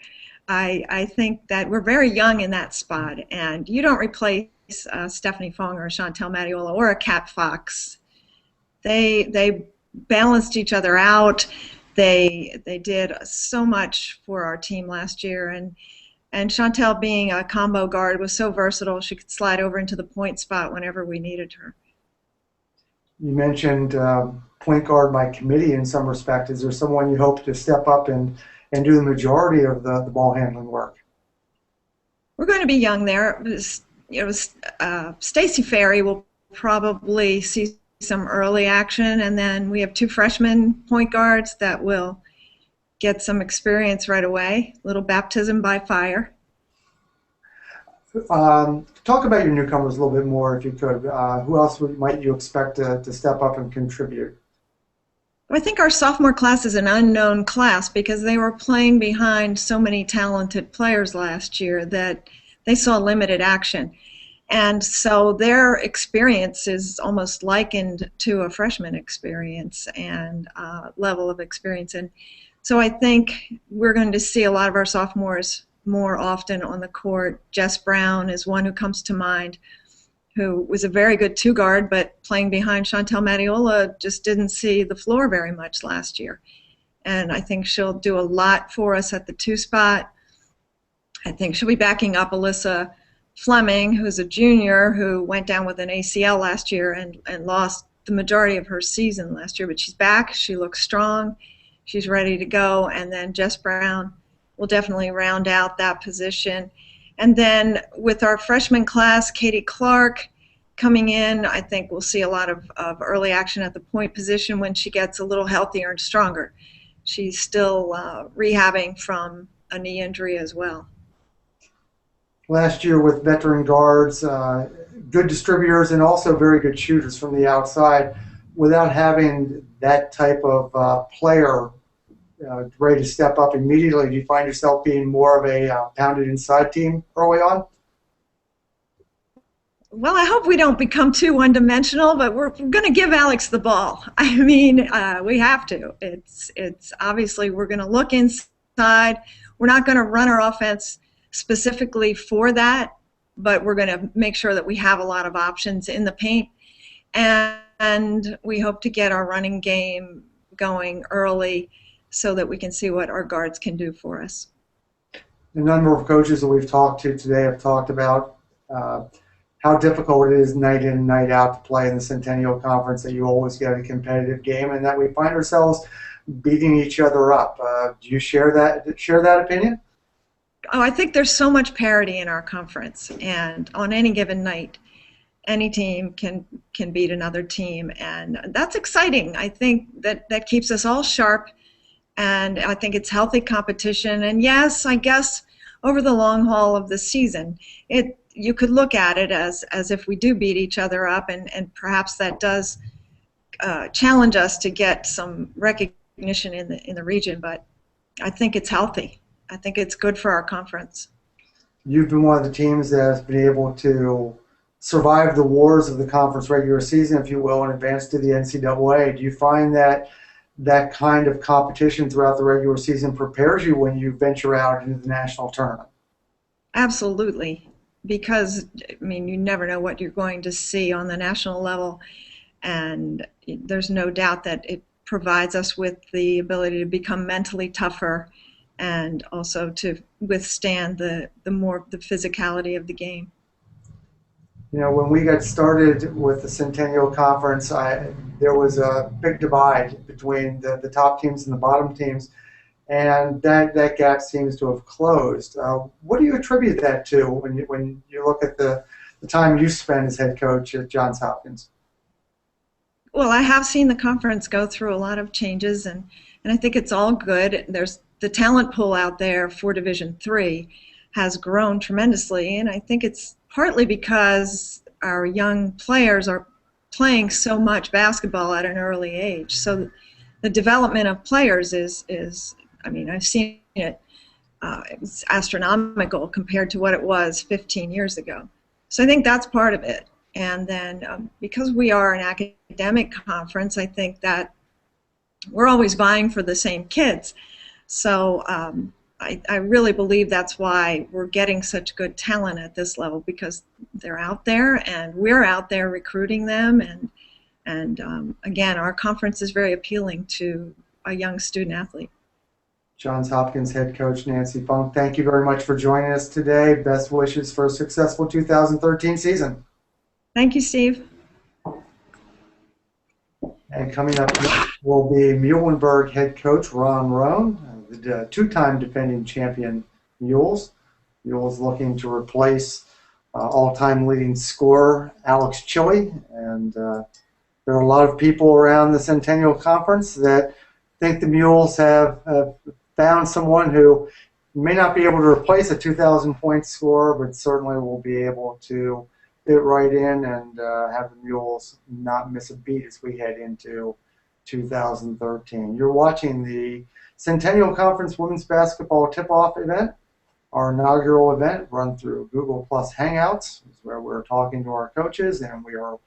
I think that we're very young in that spot, and you don't replace Stephanie Fong or Chantel Matiola or a Kat Fox. They balanced each other out. They did so much for our team last year, and Chantel, being a combo guard, was so versatile. She could slide over into the point spot whenever we needed her. You mentioned point guard by committee in some respect. Is there someone you hope to step up and do the majority of the ball handling work? We're going to be young there. Stacey Ferry will probably see some early action, and then we have 2 freshman point guards that will get some experience right away. A little baptism by fire. Talk about your newcomers a little bit more, if you could. Who else might you expect to step up and contribute? I think our sophomore class is an unknown class because they were playing behind so many talented players last year that they saw limited action. And so their experience is almost likened to a freshman experience and level of experience. And so I think we're going to see a lot of our sophomores more often on the court. Jess Brown is one who comes to mind, who was a very good 2-guard, but playing behind Chantel Matiola just didn't see the floor very much last year. And I think she'll do a lot for us at the 2 spot. I think she'll be backing up Alyssa Fleming, who's a junior who went down with an ACL last year and lost the majority of her season last year, but she's back. She looks strong. She's ready to go. And then Jess Brown will definitely round out that position. And then with our freshman class, Katie Clark coming in, I think we'll see a lot of early action at the point position when she gets a little healthier and stronger. She's still rehabbing from a knee injury as well. Last year with veteran guards, good distributors and also very good shooters from the outside, without having that type of player ready to step up immediately, do you find yourself being more of a pounded inside team early on? Well, I hope we don't become too one-dimensional, but we're going to give Alex the ball. I mean, we have to. It's obviously we're going to look inside. We're not going to run our offense specifically for that, but we're going to make sure that we have a lot of options in the paint, and we hope to get our running game going early so that we can see what our guards can do for us. A number of coaches that we've talked to today have talked about how difficult it is night in and night out to play in the Centennial Conference, that you always get a competitive game and that we find ourselves beating each other up. Do you share that opinion? Oh, I think there's so much parity in our conference, and on any given night, any team can beat another team, and that's exciting. I think that keeps us all sharp, and I think it's healthy competition. And yes, I guess over the long haul of the season, you could look at it as if we do beat each other up, and perhaps that does challenge us to get some recognition in the region. But I think it's healthy. I think it's good for our conference. You've been one of the teams that has been able to survive the wars of the conference regular season, if you will, and advance to the NCAA. Do you find that that kind of competition throughout the regular season prepares you when you venture out into the national tournament? Absolutely, because I mean, you never know what you're going to see on the national level, and there's no doubt that it provides us with the ability to become mentally tougher and also to withstand the physicality of the game. You know, when we got started with the Centennial Conference, there was a big divide between the top teams and the bottom teams, and that gap seems to have closed. What do you attribute that to when you look at the time you spent as head coach at Johns Hopkins? Well, I have seen the conference go through a lot of changes, and I think it's all good. There's the talent pool out there for Division III has grown tremendously, and I think it's partly because our young players are playing so much basketball at an early age. So the development of players is I mean, I've seen it, it's astronomical compared to what it was 15 years ago. So I think that's part of it. And then because we are an academic conference, I think that we're always vying for the same kids. So I really believe that's why we're getting such good talent at this level, because they're out there and we're out there recruiting them. And again, our conference is very appealing to a young student athlete. Johns Hopkins head coach Nancy Funk, thank you very much for joining us today. Best wishes for a successful 2013 season. Thank you, Steve. And coming up will be Muhlenberg head coach Ron Roan, the two-time defending champion Mules. Mules looking to replace all-time leading scorer Alex Chili. And there are a lot of people around the Centennial Conference that think the Mules have found someone who may not be able to replace a 2,000-point scorer, but certainly will be able to fit right in and have the Mules not miss a beat as we head into 2013. You're watching the Centennial Conference Women's Basketball Tip-Off event, our inaugural event run through Google Hangouts, where we're talking to our coaches, and we are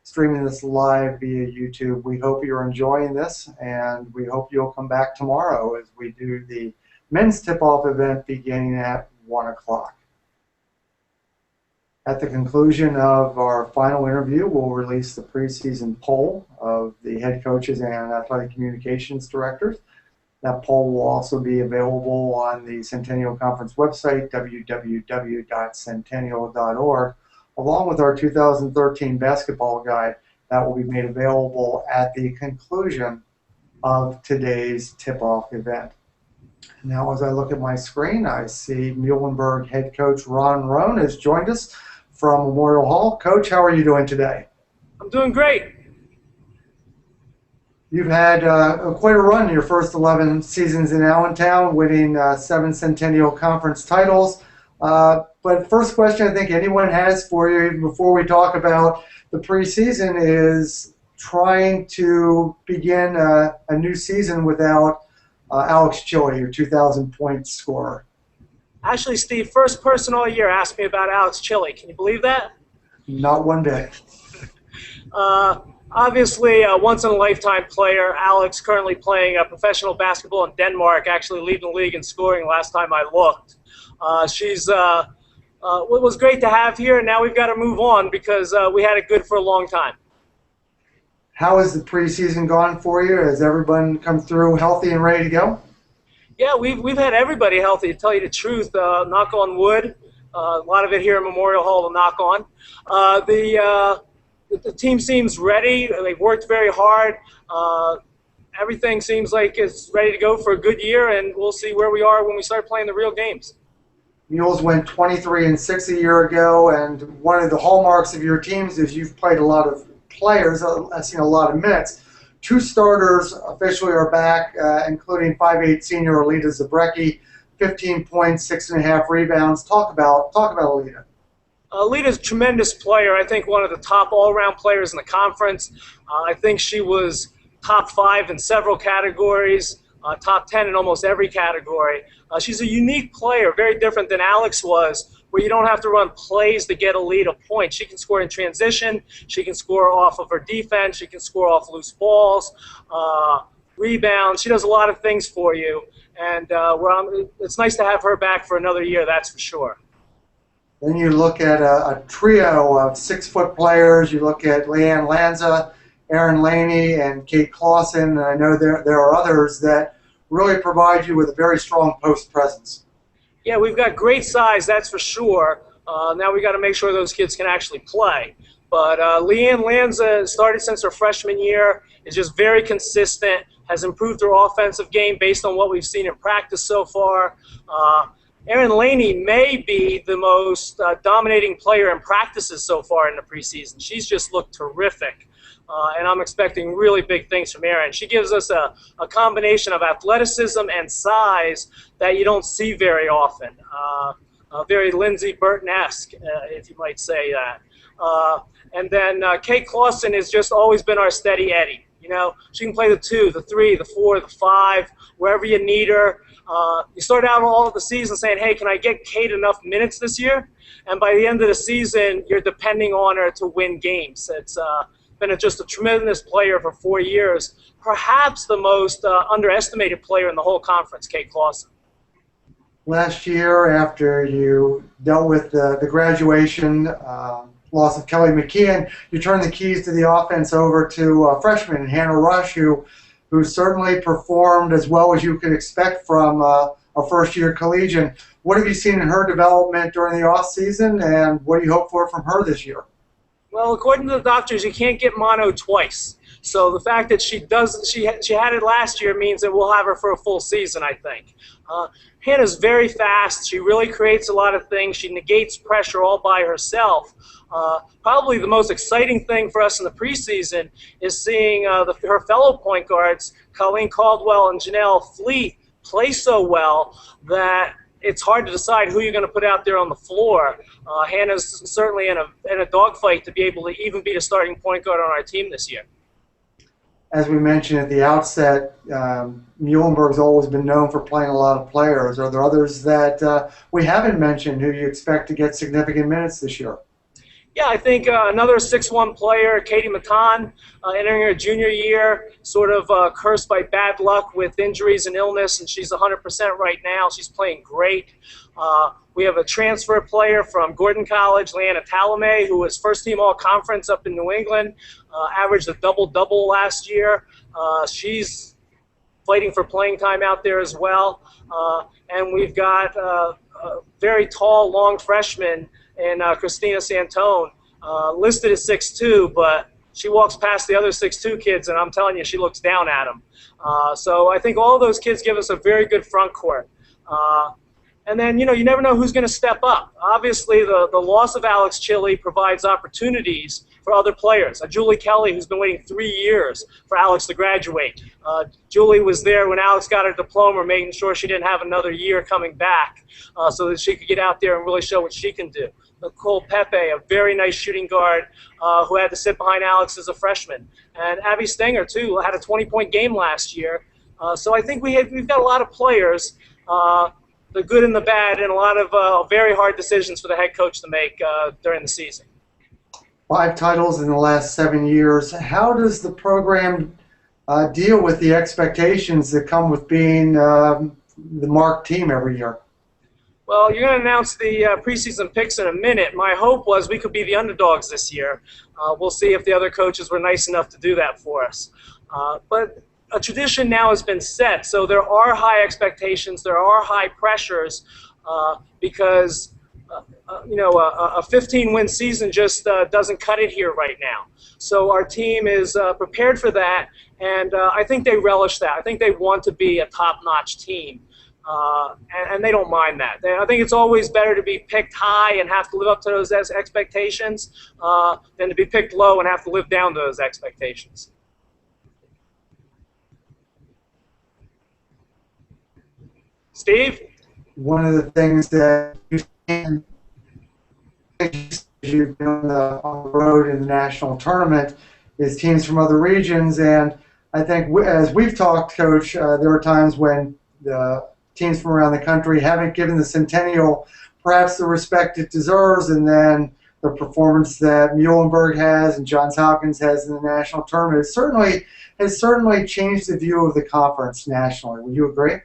streaming this live via YouTube. We hope you're enjoying this, and we hope you'll come back tomorrow as we do the men's tip-off event beginning at 1 o'clock. At the conclusion of our final interview, we'll release the preseason poll of the head coaches and athletic communications directors. That poll will also be available on the Centennial Conference website, www.centennial.org, along with our 2013 basketball guide that will be made available at the conclusion of today's tip-off event. Now, as I look at my screen, I see Muhlenberg head coach Ron Roan has joined us from Memorial Hall. Coach, how are you doing today? I'm doing great. You've had quite a run in your first 11 seasons in Allentown, winning 7 Centennial Conference titles. But first question I think anyone has for you, even before we talk about the preseason, is trying to begin a new season without Alex Chili, your 2,000-point scorer. Actually, Steve, first person all year asked me about Alex Chili. Can you believe that? Not one bit. Obviously, a once-in-a-lifetime player. Alex currently playing professional basketball in Denmark, actually leading the league in scoring last time I looked. She's what was great to have here, and now we've got to move on because we had it good for a long time. How has the preseason gone for you? Has everyone come through healthy and ready to go? Yeah, we've had everybody healthy, to tell you the truth. Knock on wood. A lot of it here in Memorial Hall to knock on. The team seems ready. They've worked very hard. Everything seems like it's ready to go for a good year, and we'll see where we are when we start playing the real games. Mules went 23-6 a year ago, and one of the hallmarks of your teams is you've played a lot of players. I've seen a lot of minutes. 2 starters officially are back, including 5'8" senior Alita Zabrecki, 15 points, 6.5 rebounds. Talk about Alita. Alita's a tremendous player. I think one of the top all-around players in the conference. I think she was top 5 in several categories, top 10 in almost every category. She's a unique player, very different than Alex was, where you don't have to run plays to get a lead a point. She can score in transition. She can score off of her defense. She can score off loose balls. rebound. She does a lot of things for you, and it's nice to have her back for another year, that's for sure. Then you look at a trio of 6-foot players. You look at Leanne Lanza, Erin Laney, and Kate Clausen. And I know there are others that really provide you with a very strong post presence. Yeah, we've got great size, that's for sure. Now we got to make sure those kids can actually play. But Leanne Lanza started since her freshman year, is just very consistent, has improved her offensive game based on what we've seen in practice so far. Erin Laney may be the most dominating player in practices so far in the preseason. She's just looked terrific, and I'm expecting really big things from Erin. She gives us a combination of athleticism and size that you don't see very often. Very Lindsey Burton-esque, if you might say that. And then Kate Clausen has just always been our steady Eddie. You know, she can play the 2, the 3, the 4, the 5, wherever you need her. You start out all of the season saying, hey, can I get Kate enough minutes this year? And by the end of the season, you're depending on her to win games. It's been just a tremendous player for 4 years. Perhaps the most underestimated player in the whole conference, Kate Clausen. Last year, after you dealt with the graduation loss of Kelly McKeon, you turned the keys to the offense over to freshman Hannah Rush, who certainly performed as well as you could expect from a first-year collegian. What have you seen in her development during the off-season, and what do you hope for from her this year? Well, according to the doctors, you can't get mono twice. So the fact that she had it last year means that we'll have her for a full season, I think. Hannah's very fast. She really creates a lot of things. She negates pressure all by herself. Probably the most exciting thing for us in the preseason is seeing her fellow point guards, Colleen Caldwell and Janelle Fleet, play so well that it's hard to decide who you're going to put out there on the floor. Hannah's certainly in a dogfight to be able to even be the starting point guard on our team this year. As we mentioned at the outset, Muhlenberg's always been known for playing a lot of players. Are there others that we haven't mentioned who you expect to get significant minutes this year? Yeah, I think another 6'1" player, Katie Matan, entering her junior year, sort of cursed by bad luck with injuries and illness, and she's 100% right now. She's playing great. We have a transfer player from Gordon College, Leanna Talamay, who was first-team all-conference up in New England, averaged a double-double last year. She's fighting for playing time out there as well. And we've got a very tall, long freshman in Christina Santone, listed as 6'2", but she walks past the other 6'2" kids, and I'm telling you, she looks down at them. So I think all those kids give us a very good front court. And then, you know, you never know who's going to step up. Obviously, the loss of Alex Chile provides opportunities for other players. Julie Kelly, who's been waiting 3 years for Alex to graduate. Julie was there when Alex got her diploma, making sure she didn't have another year coming back so that she could get out there and really show what she can do. Nicole Pepe, a very nice shooting guard who had to sit behind Alex as a freshman. And Abby Stenger, too, had a 20-point game last year. So I think we've got a lot of players, the good and the bad, and a lot of very hard decisions for the head coach to make during the season. 5 titles in the last 7 years. How does the program deal with the expectations that come with being the marked team every year? Well, you're going to announce the preseason picks in a minute. My hope was we could be the underdogs this year. We'll see if the other coaches were nice enough to do that for us. But a tradition now has been set, so there are high expectations, there are high pressures because you know, a 15-win season just doesn't cut it here right now. So our team is prepared for that, and I think they relish that. I think they want to be a top-notch team, and they don't mind that. I think it's always better to be picked high and have to live up to those expectations than to be picked low and have to live down to those expectations. Steve? One of the things that you've been on the road in the national tournament is teams from other regions, and I think as we've talked, Coach, there are times when the teams from around the country haven't given the Centennial perhaps the respect it deserves, and then the performance that Muhlenberg has and Johns Hopkins has in the national tournament has certainly changed the view of the conference nationally. Would you agree?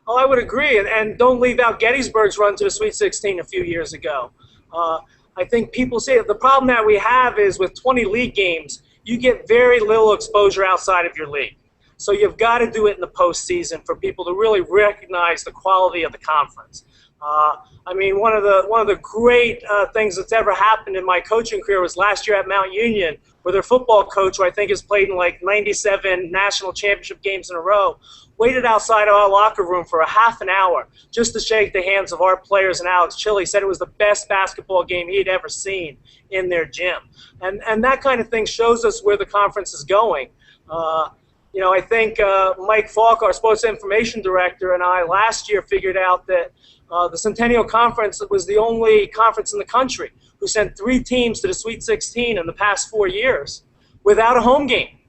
Oh, I would agree, and don't leave out Gettysburg's run to the Sweet 16 a few years ago. I think people say that the problem that we have is with 20 league games, you get very little exposure outside of your league. So you've got to do it in the postseason for people to really recognize the quality of the conference. I mean, one of the great things that's ever happened in my coaching career was last year at Mount Union, where their football coach, who I think has played in like 97 national championship games in a row, waited outside our locker room for a half an hour just to shake the hands of our players. And Alex Chile said it was the best basketball game he'd ever seen in their gym. And that kind of thing shows us where the conference is going. You know, I think Mike Falk, our sports information director, and I last year figured out that the Centennial Conference was the only conference in the country who sent 3 teams to the Sweet 16 in the past 4 years without a home game.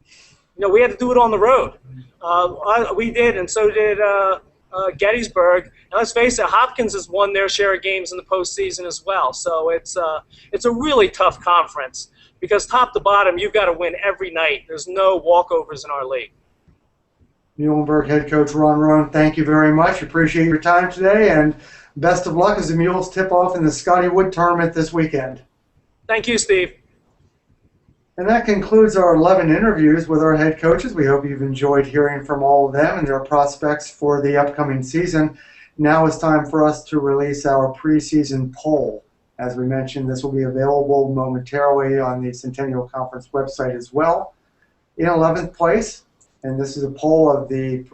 You know, we had to do it on the road. We did, and so did Gettysburg. And let's face it, Hopkins has won their share of games in the postseason as well. So it's a really tough conference because top to bottom, you've got to win every night. There's no walkovers in our league. Muhlenberg head coach Ron Roan, thank you very much. Appreciate your time today, and best of luck as the Mules tip off in the Scotty Wood tournament this weekend. Thank you, Steve. And that concludes our 11 interviews with our head coaches. We hope you've enjoyed hearing from all of them and their prospects for the upcoming season. Now it's time for us to release our preseason poll. As we mentioned, this will be available momentarily on the Centennial Conference website as well. In 11th place, and this is a poll of the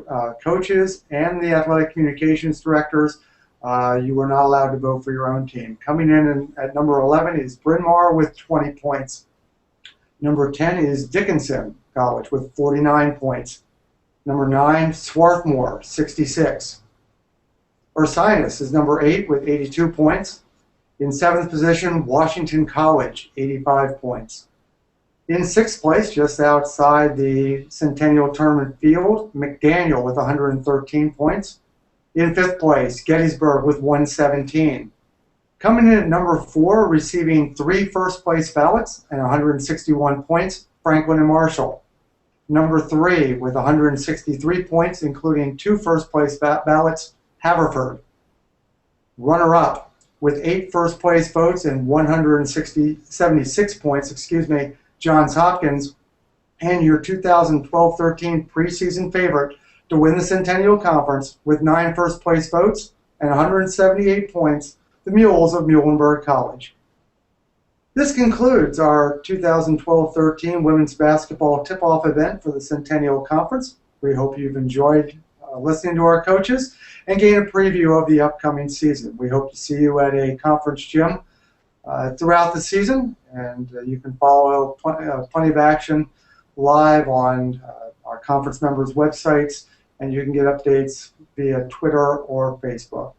coaches and the athletic communications directors, you were not allowed to vote for your own team. Coming in at number 11 is Bryn Mawr with 20 points. Number 10 is Dickinson College with 49 points. Number 9, Swarthmore, 66. Ursinus is number 8 with 82 points. In 7th position, Washington College, 85 points. In 6th place, just outside the Centennial Tournament field, McDaniel with 113 points. In 5th place, Gettysburg with 117. Coming in at number 4, receiving 3 first-place ballots and 161 points, Franklin and Marshall. Number 3, with 163 points, including 2 first-place ballots, Haverford. Runner-up, with 8 first-place votes and 76 points, Johns Hopkins, and your 2012-13 preseason favorite to win the Centennial Conference with 9 first-place votes and 178 points, the Mules of Muhlenberg College. This concludes our 2012-13 women's basketball tip-off event for the Centennial Conference. We hope you've enjoyed listening to our coaches and gain a preview of the upcoming season. We hope to see you at a conference gym throughout the season, and you can follow plenty of action live on our conference members' websites, and you can get updates via Twitter or Facebook.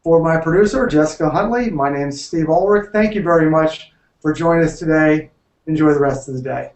For my producer, Jessica Huntley, my name is Steve Ulrich. Thank you very much for joining us today. Enjoy the rest of the day.